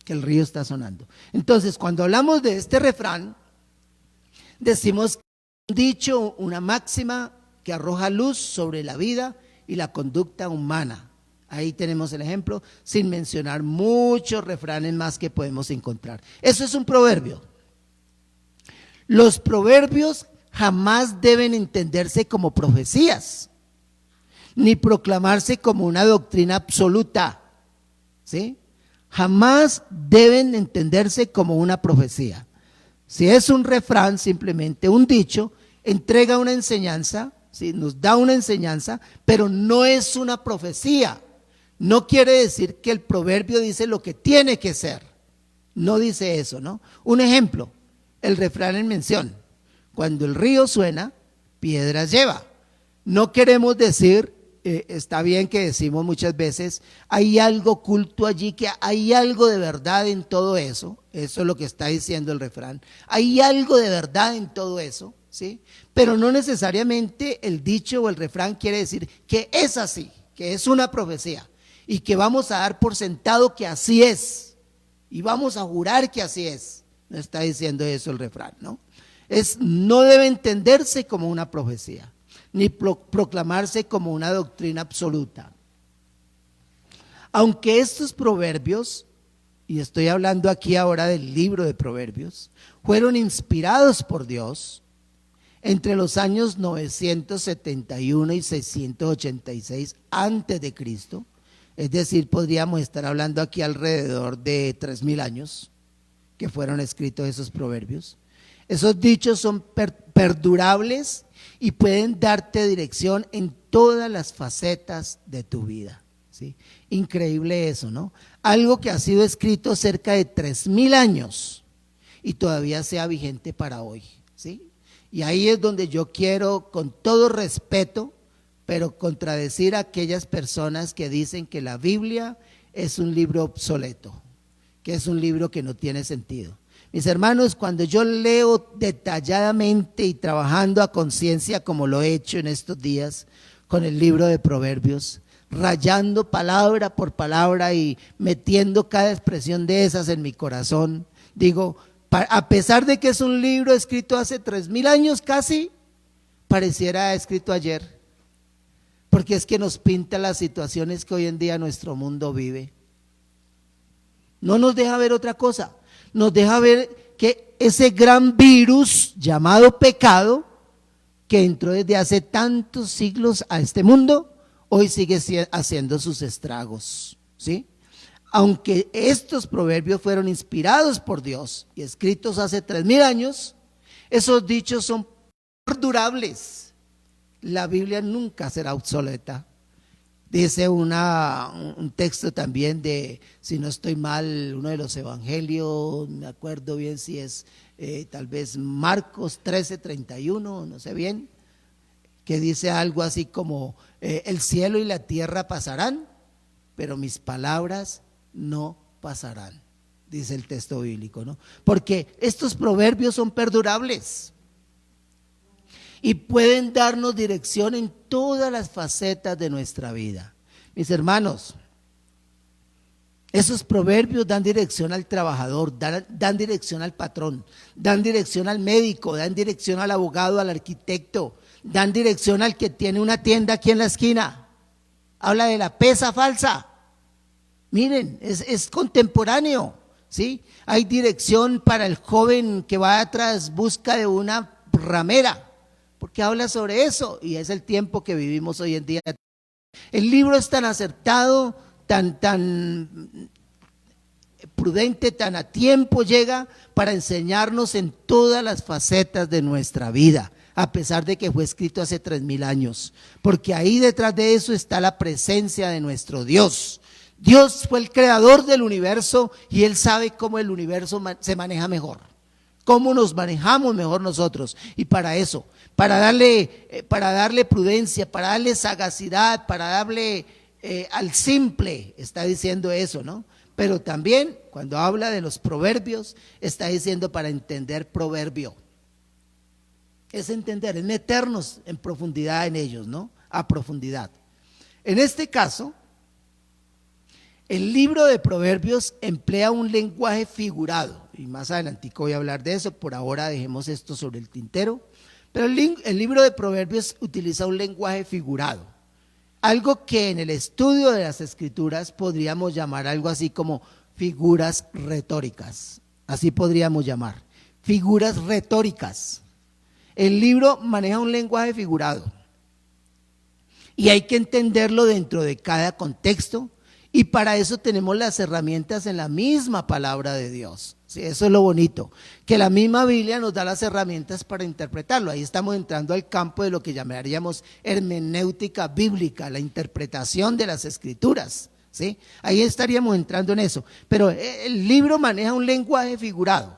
que el río está sonando. Entonces, cuando hablamos de este refrán, decimos un dicho, una máxima que arroja luz sobre la vida y la conducta humana. Ahí tenemos el ejemplo, sin mencionar muchos refranes más que podemos encontrar. Eso es un proverbio. Los proverbios jamás deben entenderse como profecías, ni proclamarse como una doctrina absoluta, ¿sí? Jamás deben entenderse como una profecía. Si es un refrán, simplemente un dicho, entrega una enseñanza ¿sí? Nos da una enseñanza, pero no es una profecía. No quiere decir que el proverbio dice lo que tiene que ser. No dice eso, ¿no? Un ejemplo, el refrán en mención: cuando el río suena, piedras lleva. No queremos decir, está bien que decimos muchas veces, hay algo oculto allí, que hay algo de verdad en todo eso. Eso es lo que está diciendo el refrán. Hay algo de verdad en todo eso, ¿sí? Pero no necesariamente el dicho o el refrán quiere decir que es así, que es una profecía y que vamos a dar por sentado que así es y vamos a jurar que así es. No está diciendo eso el refrán, ¿no? No debe entenderse como una profecía, ni proclamarse como una doctrina absoluta. Aunque estos proverbios, y estoy hablando aquí ahora del libro de Proverbios, fueron inspirados por Dios entre los años 971 y 686 antes de Cristo, es decir, podríamos estar hablando aquí alrededor de 3000 años que fueron escritos esos proverbios. Esos dichos son perdurables y pueden darte dirección en todas las facetas de tu vida, ¿sí? Increíble eso, ¿no? Algo que ha sido escrito cerca de 3000 años y todavía sea vigente para hoy, ¿sí? Y ahí es donde yo quiero, con todo respeto, pero contradecir a aquellas personas que dicen que la Biblia es un libro obsoleto, que es un libro que no tiene sentido. Mis hermanos, cuando yo leo detalladamente y trabajando a conciencia, como lo he hecho en estos días con el libro de Proverbios, rayando palabra por palabra y metiendo cada expresión de esas en mi corazón, digo, a pesar de que es un libro escrito hace 3000 años casi, pareciera escrito ayer, porque es que nos pinta las situaciones que hoy en día nuestro mundo vive. No nos deja ver otra cosa, nos deja ver que ese gran virus llamado pecado, que entró desde hace tantos siglos a este mundo, hoy sigue haciendo sus estragos, ¿sí? Aunque estos proverbios fueron inspirados por Dios y escritos hace 3000 años, esos dichos son perdurables. La Biblia nunca será obsoleta. Dice un texto también de, si no estoy mal, uno de los evangelios, me acuerdo bien si es tal vez Marcos 13:31, no sé bien, que dice algo así como, el cielo y la tierra pasarán, pero mis palabras no pasarán, dice el texto bíblico, ¿no? Porque estos proverbios son perdurables y pueden darnos dirección en todas las facetas de nuestra vida. Mis hermanos, esos proverbios dan dirección al trabajador, dan dirección al patrón, dan dirección al médico, dan dirección al abogado, al arquitecto, dan dirección al que tiene una tienda aquí en la esquina. Habla de la pesa falsa. Miren, es contemporáneo, ¿sí? Hay dirección para el joven que va atrás, busca de una ramera, porque habla sobre eso y es el tiempo que vivimos hoy en día. El libro es tan acertado, tan prudente, tan a tiempo llega para enseñarnos en todas las facetas de nuestra vida, a pesar de que fue escrito hace 3000 años, porque ahí detrás de eso está la presencia de nuestro Dios. Dios fue el creador del universo y Él sabe cómo el universo se maneja mejor, cómo nos manejamos mejor nosotros. Y para eso, para darle prudencia, para darle sagacidad, para darle al simple, está diciendo eso, ¿no? Pero también cuando habla de los proverbios, está diciendo para entender proverbio. Es entender, es meternos en profundidad en ellos, ¿no? A profundidad. En este caso, el libro de Proverbios emplea un lenguaje figurado, y más adelantico voy a hablar de eso, por ahora dejemos esto sobre el tintero, pero el libro de Proverbios utiliza un lenguaje figurado, algo que en el estudio de las escrituras podríamos llamar algo así como figuras retóricas, así podríamos llamar, figuras retóricas. El libro maneja un lenguaje figurado y hay que entenderlo dentro de cada contexto Y para eso tenemos las herramientas en la misma palabra de Dios. Sí, eso es lo bonito, que la misma Biblia nos da las herramientas para interpretarlo. Ahí estamos entrando al campo de lo que llamaríamos hermenéutica bíblica, la interpretación de las escrituras. ¿Sí? Ahí estaríamos entrando en eso. Pero el libro maneja un lenguaje figurado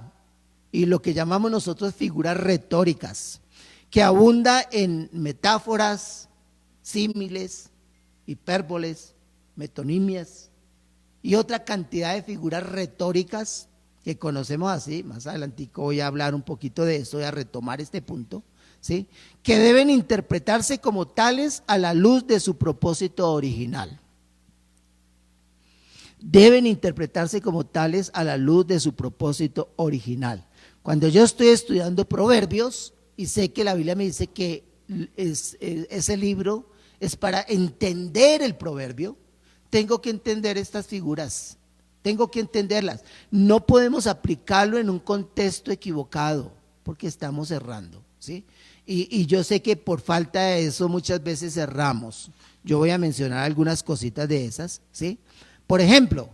y lo que llamamos nosotros figuras retóricas, que abunda en metáforas, símiles, hipérboles, metonimias y otra cantidad de figuras retóricas que conocemos así. Más adelantico voy a hablar un poquito de eso, voy a retomar este punto, ¿sí? Que deben interpretarse como tales a la luz de su propósito original. Deben interpretarse como tales a la luz de su propósito original. Cuando yo estoy estudiando Proverbios y sé que la Biblia me dice que ese libro es para entender el proverbio, tengo que entender estas figuras, tengo que entenderlas. No podemos aplicarlo en un contexto equivocado porque estamos errando, ¿sí? Y yo sé que por falta de eso muchas veces erramos. Yo voy a mencionar algunas cositas de esas, ¿sí? Por ejemplo,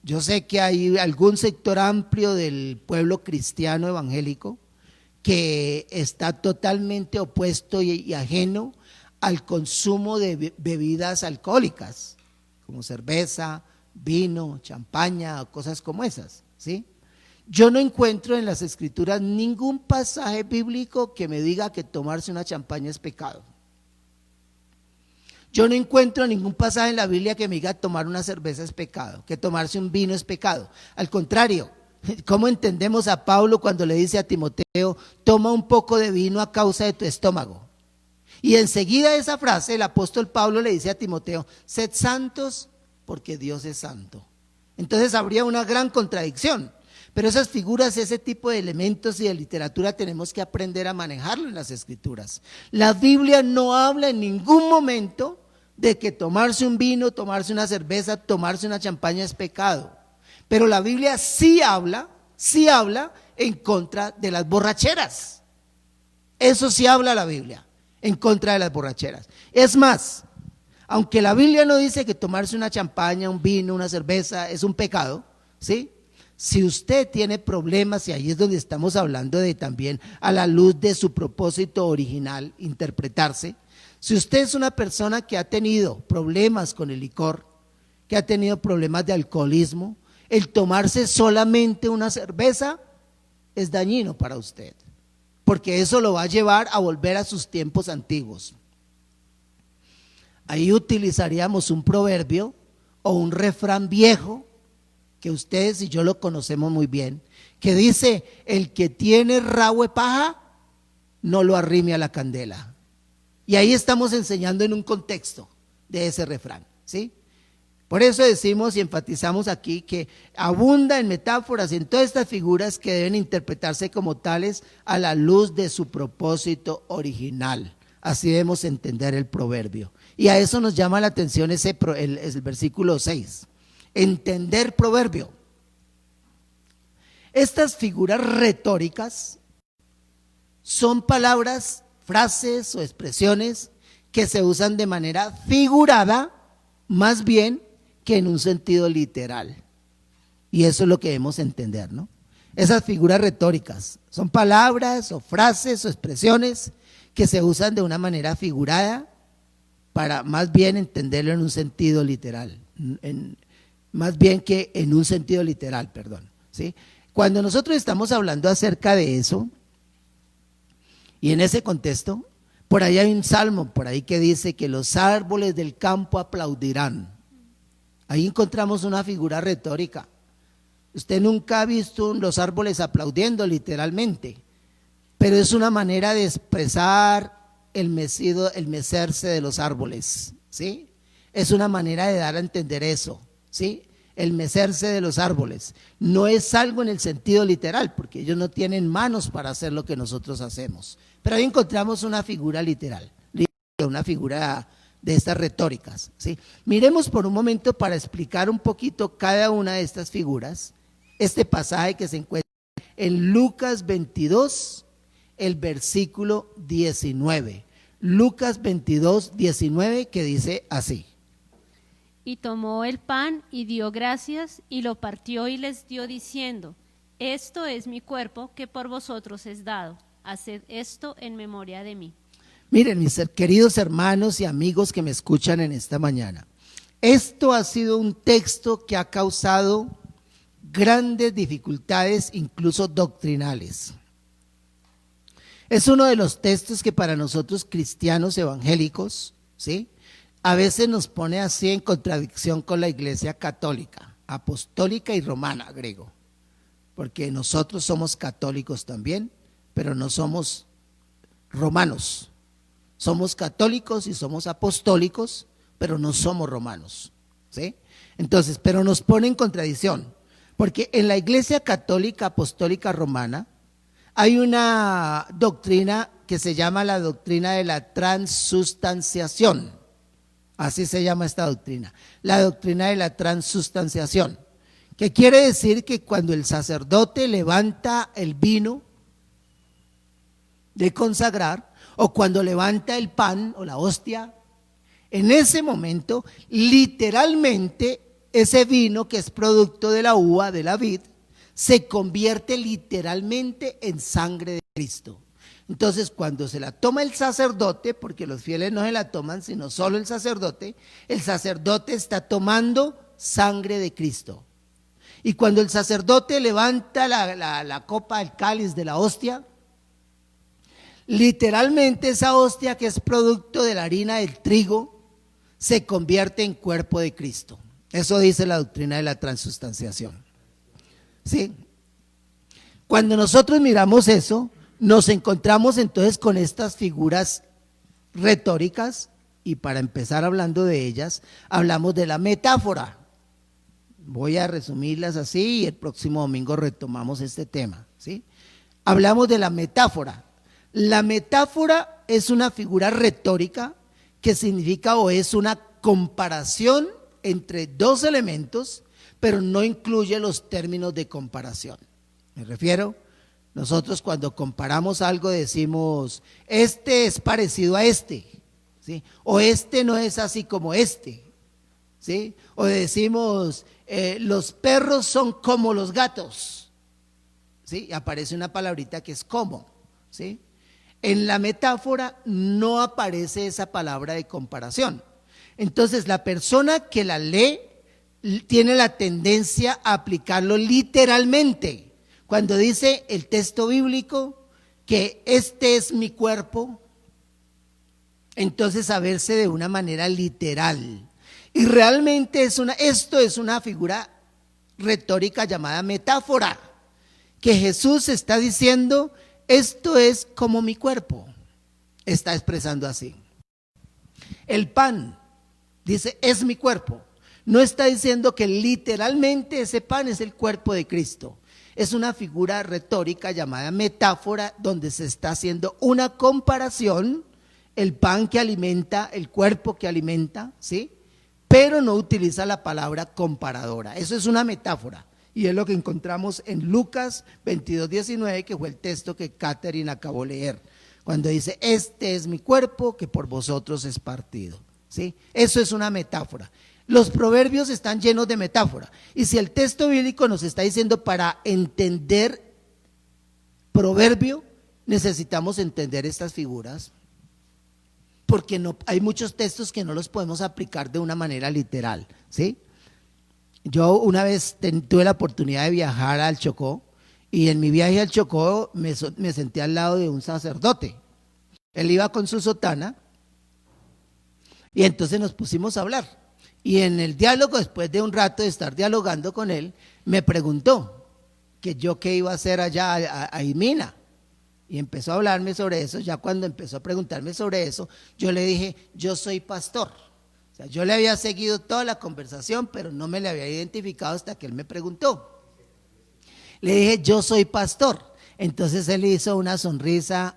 yo sé que hay algún sector amplio del pueblo cristiano evangélico que está totalmente opuesto y ajeno al consumo de bebidas alcohólicas, como cerveza, vino, champaña, cosas como esas, ¿sí? Yo no encuentro en las escrituras ningún pasaje bíblico que me diga que tomarse una champaña es pecado. Yo no encuentro ningún pasaje en la Biblia que me diga tomar una cerveza es pecado, que tomarse un vino es pecado. Al contrario, ¿cómo entendemos a Pablo cuando le dice a Timoteo, toma un poco de vino a causa de tu estómago? Y enseguida de esa frase el apóstol Pablo le dice a Timoteo, sed santos porque Dios es santo. Entonces habría una gran contradicción. Pero esas figuras, ese tipo de elementos y de literatura tenemos que aprender a manejarlo en las escrituras. La Biblia no habla en ningún momento de que tomarse un vino, tomarse una cerveza, tomarse una champaña es pecado. Pero la Biblia sí habla en contra de las borracheras. Eso sí habla la Biblia, en contra de las borracheras. Es más, aunque la Biblia no dice que tomarse una champaña, un vino, una cerveza es un pecado, ¿sí? Si usted tiene problemas, y ahí es donde estamos hablando de también a la luz de su propósito original, interpretarse. Si usted es una persona que ha tenido problemas con el licor, que ha tenido problemas de alcoholismo, el tomarse solamente una cerveza es dañino para usted, porque eso lo va a llevar a volver a sus tiempos antiguos. Ahí utilizaríamos un proverbio o un refrán viejo que ustedes y yo lo conocemos muy bien, que dice, el que tiene rabo de paja, no lo arrime a la candela. Y ahí estamos enseñando en un contexto de ese refrán, ¿sí? Por eso decimos y enfatizamos aquí que abunda en metáforas, en todas estas figuras que deben interpretarse como tales a la luz de su propósito original. Así debemos entender el proverbio. Y a eso nos llama la atención el versículo 6. Entender proverbio. Estas figuras retóricas son palabras, frases o expresiones que se usan de manera figurada más bien que en un sentido literal. Y eso es lo que debemos entender, ¿no? Esas figuras retóricas son palabras o frases o expresiones que se usan de una manera figurada para más bien entenderlo en un sentido literal, más bien que en un sentido literal, perdón, ¿sí? Cuando nosotros estamos hablando acerca de eso, y en ese contexto, por ahí hay un salmo, por ahí que dice que los árboles del campo aplaudirán. Ahí encontramos una figura retórica. Usted nunca ha visto los árboles aplaudiendo literalmente, pero es una manera de expresar el mecerse de los árboles, ¿sí? Es una manera de dar a entender eso, ¿sí? El mecerse de los árboles. No es algo en el sentido literal, porque ellos no tienen manos para hacer lo que nosotros hacemos. Pero ahí encontramos una figura literal, una figura de estas retóricas, ¿sí? Miremos por un momento para explicar un poquito cada una de estas figuras, este pasaje que se encuentra en Lucas 22, el versículo 19. Lucas 22, 19, que dice así: Y tomó el pan y dio gracias y lo partió y les dio diciendo: esto es mi cuerpo que por vosotros es dado. Haced esto en memoria de mí. Miren, mis queridos hermanos y amigos que me escuchan en esta mañana, esto ha sido un texto que ha causado grandes dificultades, incluso doctrinales. Es uno de los textos que para nosotros cristianos evangélicos, ¿sí?, a veces nos pone así en contradicción con la Iglesia católica, apostólica y romana, agrego, porque nosotros somos católicos también, pero no somos romanos. Somos católicos y somos apostólicos, pero no somos romanos, ¿sí? Entonces, pero nos pone en contradicción, porque en la Iglesia católica apostólica romana hay una doctrina que se llama la doctrina de la transustanciación. Así se llama esta doctrina, la doctrina de la transustanciación, que quiere decir que cuando el sacerdote levanta el vino de consagrar, o cuando levanta el pan o la hostia, en ese momento, literalmente, ese vino que es producto de la uva, de la vid, se convierte literalmente en sangre de Cristo. Entonces, cuando se la toma el sacerdote, porque los fieles no se la toman, sino solo el sacerdote está tomando sangre de Cristo. Y cuando el sacerdote levanta la copa, el cáliz de la hostia, literalmente esa hostia que es producto de la harina del trigo, se convierte en cuerpo de Cristo. Eso dice la doctrina de la transustanciación. ¿Sí? Cuando nosotros miramos eso, nos encontramos entonces con estas figuras retóricas, y para empezar hablando de ellas, hablamos de la metáfora. Voy a resumirlas así y el próximo domingo retomamos este tema, ¿sí? Hablamos de la metáfora. La metáfora es una figura retórica que significa o es una comparación entre dos elementos, pero no incluye los términos de comparación. Me refiero, nosotros cuando comparamos algo decimos, este es parecido a este, ¿sí? O este no es así como este, ¿sí? O decimos, los perros son como los gatos, ¿sí? Y aparece una palabrita que es como, ¿sí? En la metáfora no aparece esa palabra de comparación. Entonces la persona que la lee tiene la tendencia a aplicarlo literalmente. Cuando dice el texto bíblico que este es mi cuerpo, entonces a verse de una manera literal. Y realmente esto es una figura retórica llamada metáfora, que Jesús está diciendo, esto es como mi cuerpo, está expresando así. El pan, dice, es mi cuerpo. No está diciendo que literalmente ese pan es el cuerpo de Cristo. Es una figura retórica llamada metáfora, donde se está haciendo una comparación, el pan que alimenta, el cuerpo que alimenta, ¿sí? Pero no utiliza la palabra comparadora. Eso es una metáfora. Y es lo que encontramos en Lucas 22:19, que fue el texto que Catherine acabó de leer, cuando dice, este es mi cuerpo que por vosotros es partido, ¿sí? Eso es una metáfora. Los proverbios están llenos de metáfora. Y si el texto bíblico nos está diciendo para entender proverbio, necesitamos entender estas figuras, porque hay muchos textos que no los podemos aplicar de una manera literal, ¿sí? Yo una vez tuve la oportunidad de viajar al Chocó, y en mi viaje al Chocó me senté al lado de un sacerdote. Él iba con su sotana y entonces nos pusimos a hablar. Y en el diálogo, después de un rato de estar dialogando con él, me preguntó que yo qué iba a hacer allá a Imina. Y empezó a hablarme sobre eso. Ya cuando empezó a preguntarme sobre eso, yo le dije, yo soy pastor. O sea, yo le había seguido toda la conversación, pero no me le había identificado hasta que él me preguntó. Le dije, yo soy pastor. Entonces él hizo una sonrisa,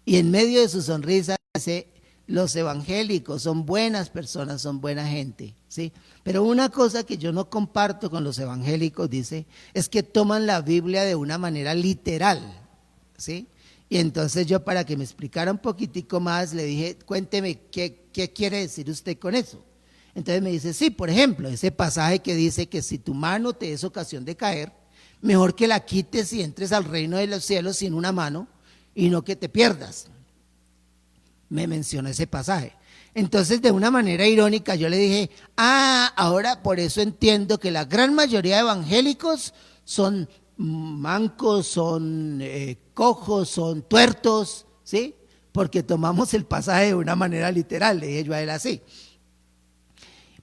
y en medio de su sonrisa dice, los evangélicos son buenas personas, son buena gente, ¿sí? Pero una cosa que yo no comparto con los evangélicos, dice, es que toman la Biblia de una manera literal, ¿sí? Y entonces yo, para que me explicara un poquitico más, le dije, cuénteme, ¿qué quiere decir usted con eso? Entonces me dice, sí, por ejemplo, ese pasaje que dice que si tu mano te es ocasión de caer, mejor que la quites y entres al reino de los cielos sin una mano y no que te pierdas. Me mencionó ese pasaje. Entonces, de una manera irónica, yo le dije, ahora por eso entiendo que la gran mayoría de evangélicos son mancos, son cojos, son tuertos, ¿sí? Porque tomamos el pasaje de una manera literal, le dije yo a él así.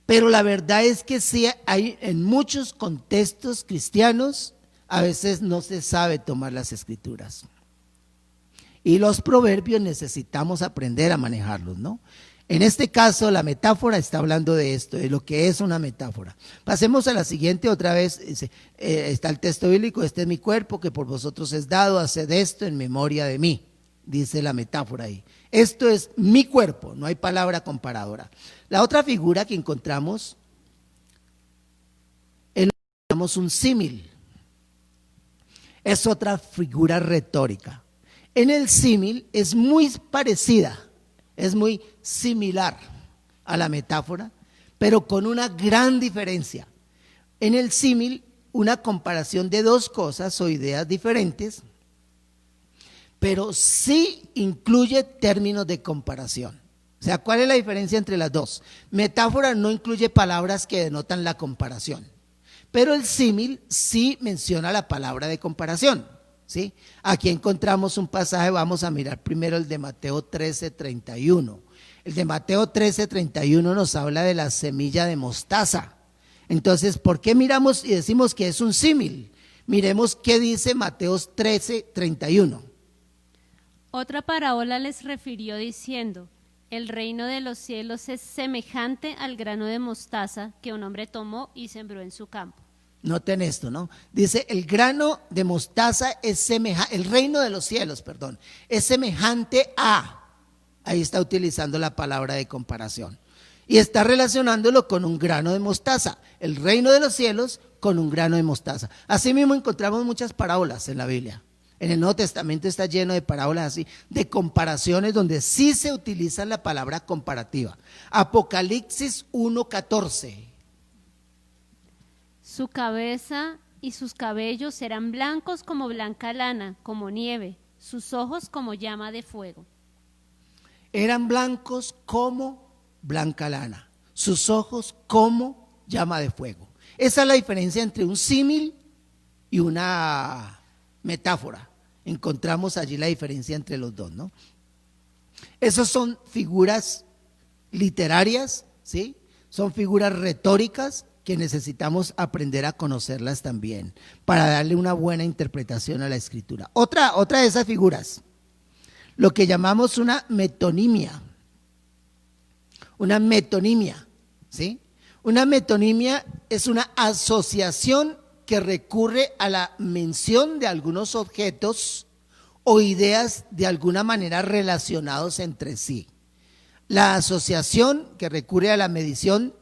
Pero la verdad es que sí, hay en muchos contextos cristianos, a veces no se sabe tomar las escrituras. Y los proverbios necesitamos aprender a manejarlos, ¿no? En este caso, la metáfora está hablando de esto, de lo que es una metáfora. Pasemos a la siguiente otra vez. Está el texto bíblico, este es mi cuerpo que por vosotros es dado, haced esto en memoria de mí, dice la metáfora ahí. Esto es mi cuerpo, no hay palabra comparadora. La otra figura que encontramos es un símil. Es otra figura retórica. En el símil es muy parecida, es muy similar a la metáfora, pero con una gran diferencia. En el símil, una comparación de dos cosas o ideas diferentes, pero sí incluye términos de comparación. O sea, ¿cuál es la diferencia entre las dos? Metáfora no incluye palabras que denotan la comparación, pero el símil sí menciona la palabra de comparación, ¿sí? Aquí encontramos un pasaje, vamos a mirar primero el de Mateo 13:31. El de Mateo 13:31 nos habla de la semilla de mostaza. Entonces, ¿por qué miramos y decimos que es un símil? Miremos qué dice Mateo 13:31. Otra parábola les refirió diciendo: el reino de los cielos es semejante al grano de mostaza que un hombre tomó y sembró en su campo. Noten esto, ¿no? Dice, el grano de mostaza es semejante, el reino de los cielos, perdón, es semejante a, ahí está utilizando la palabra de comparación, y está relacionándolo con un grano de mostaza, el reino de los cielos con un grano de mostaza. Así mismo encontramos muchas parábolas en la Biblia. En el Nuevo Testamento está lleno de parábolas así, de comparaciones donde sí se utiliza la palabra comparativa. Apocalipsis 1:14. Su cabeza y sus cabellos eran blancos como blanca lana, como nieve, sus ojos como llama de fuego. Eran blancos como blanca lana, sus ojos como llama de fuego. Esa es la diferencia entre un símil y una metáfora. Encontramos allí la diferencia entre los dos, ¿no? Esas son figuras literarias, ¿sí? Son figuras retóricas que necesitamos aprender a conocerlas también para darle una buena interpretación a la escritura. Otra de esas figuras, lo que llamamos una metonimia. Una metonimia, ¿sí? Una metonimia es una asociación que recurre a la mención de algunos objetos o ideas de alguna manera relacionados entre sí. La asociación que recurre a la mención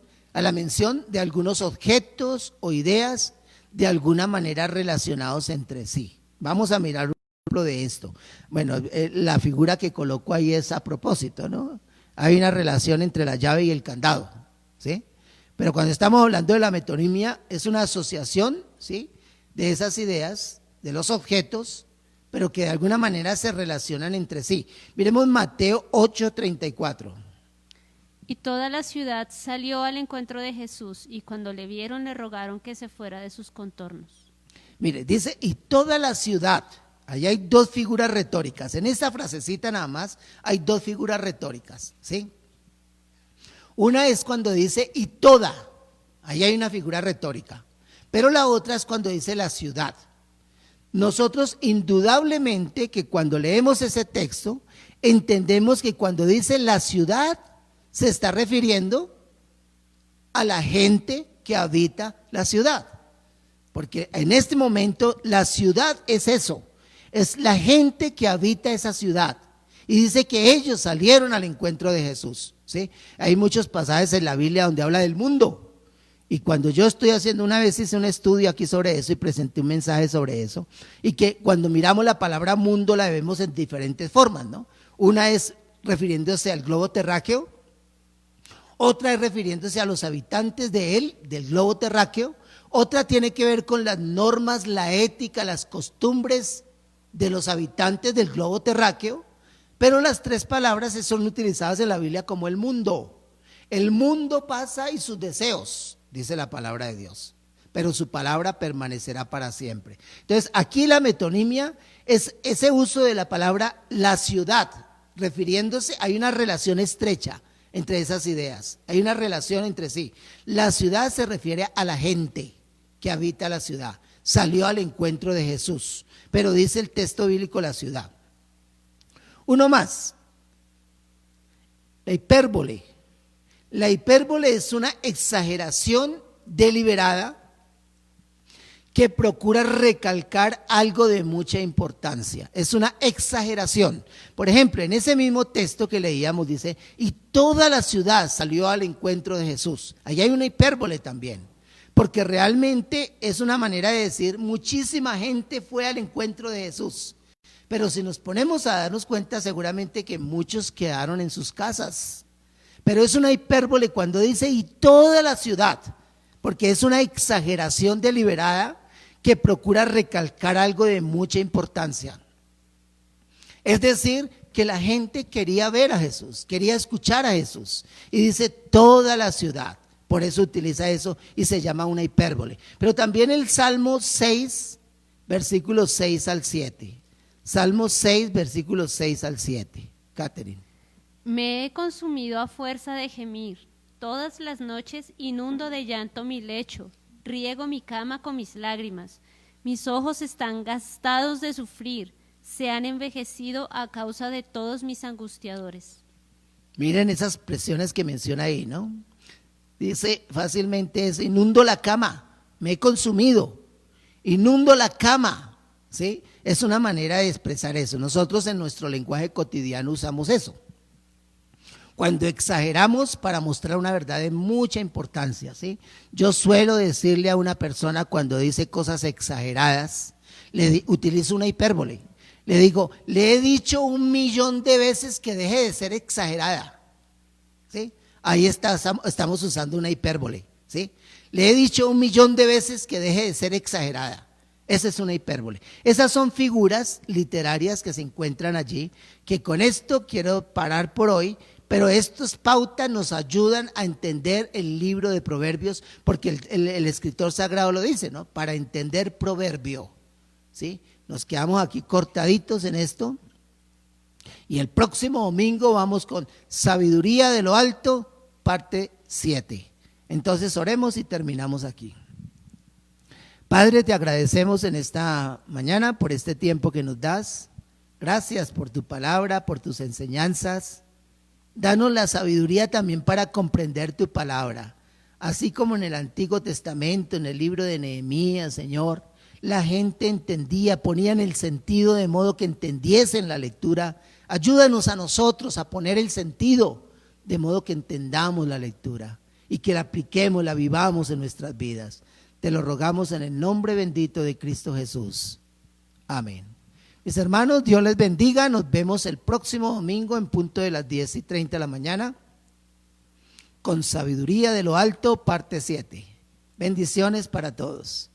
de algunos objetos o ideas de alguna manera relacionados entre sí. Vamos a mirar un ejemplo de esto. Bueno, la figura que coloco ahí es a propósito, ¿no? Hay una relación entre la llave y el candado, ¿sí? Pero cuando estamos hablando de la metonimia, es una asociación, ¿sí?, de esas ideas, de los objetos, pero que de alguna manera se relacionan entre sí. Miremos Mateo 8:34. Y toda la ciudad salió al encuentro de Jesús, y cuando le vieron le rogaron que se fuera de sus contornos. Mire, dice, y toda la ciudad, ahí hay dos figuras retóricas, en esta frasecita nada más hay dos figuras retóricas, ¿sí? Una es cuando dice y toda, ahí hay una figura retórica, pero la otra es cuando dice la ciudad. Nosotros indudablemente que cuando leemos ese texto, entendemos que cuando dice la ciudad, se está refiriendo a la gente que habita la ciudad, porque en este momento la ciudad es eso, es la gente que habita esa ciudad, y dice que ellos salieron al encuentro de Jesús, ¿sí? Hay muchos pasajes en la Biblia donde habla del mundo, y cuando yo estoy haciendo, una vez hice un estudio aquí sobre eso y presenté un mensaje sobre eso, y que cuando miramos la palabra mundo la vemos en diferentes formas, ¿no? Una es refiriéndose al globo terráqueo, otra es refiriéndose a los habitantes de él, del globo terráqueo, otra tiene que ver con las normas, la ética, las costumbres de los habitantes del globo terráqueo, pero las tres palabras son utilizadas en la Biblia como el mundo. El mundo pasa y sus deseos, dice la palabra de Dios, pero su palabra permanecerá para siempre. Entonces, aquí la metonimia es ese uso de la palabra la ciudad, refiriéndose, hay una relación estrecha entre esas ideas, hay una relación entre sí. La ciudad se refiere a la gente que habita la ciudad, salió al encuentro de Jesús, pero dice el texto bíblico la ciudad. Uno más, la hipérbole. La hipérbole es una exageración deliberada que procura recalcar algo de mucha importancia. Es una exageración. Por ejemplo, en ese mismo texto que leíamos dice, y toda la ciudad salió al encuentro de Jesús. Allí hay una hipérbole también, porque realmente es una manera de decir, muchísima gente fue al encuentro de Jesús. Pero si nos ponemos a darnos cuenta, seguramente que muchos quedaron en sus casas. Pero es una hipérbole cuando dice, y toda la ciudad, porque es una exageración deliberada que procura recalcar algo de mucha importancia. Es decir, que la gente quería ver a Jesús, quería escuchar a Jesús. Y dice toda la ciudad, por eso utiliza eso y se llama una hipérbole. Pero también el Salmo 6, versículos 6 al 7. Salmo 6, versículos 6 al 7. Catherine. Me he consumido a fuerza de gemir. Todas las noches inundo de llanto mi lecho. Riego mi cama con mis lágrimas. Mis ojos están gastados de sufrir. Se han envejecido a causa de todos mis angustiadores. Miren esas expresiones que menciona ahí, ¿no? Dice fácilmente eso, inundo la cama, me he consumido, inundo la cama, ¿sí? Es una manera de expresar eso. Nosotros en nuestro lenguaje cotidiano usamos eso. Cuando exageramos para mostrar una verdad de mucha importancia, ¿sí? Yo suelo decirle a una persona cuando dice cosas exageradas, utilizo una hipérbole. Le digo, le he dicho 1.000.000 de veces que deje de ser exagerada, ¿sí? Ahí estamos usando una hipérbole, ¿sí? Le he dicho 1.000.000 de veces que deje de ser exagerada. Esa es una hipérbole. Esas son figuras literarias que se encuentran allí, que con esto quiero parar por hoy. Pero estas pautas nos ayudan a entender el libro de Proverbios, porque el escritor sagrado lo dice, ¿no? Para entender proverbio, ¿sí? Nos quedamos aquí cortaditos en esto. Y el próximo domingo vamos con Sabiduría de lo Alto, parte 7. Entonces oremos y terminamos aquí. Padre, te agradecemos en esta mañana por este tiempo que nos das. Gracias por tu palabra, por tus enseñanzas. Danos la sabiduría también para comprender tu palabra, así como en el Antiguo Testamento, en el libro de Nehemías, Señor, la gente entendía, ponían el sentido de modo que entendiesen la lectura. Ayúdanos a nosotros a poner el sentido de modo que entendamos la lectura y que la apliquemos, la vivamos en nuestras vidas. Te lo rogamos en el nombre bendito de Cristo Jesús. Amén. Mis hermanos, Dios les bendiga. Nos vemos el próximo domingo en punto de las 10:30 de la mañana con Sabiduría de lo Alto, parte 7. Bendiciones para todos.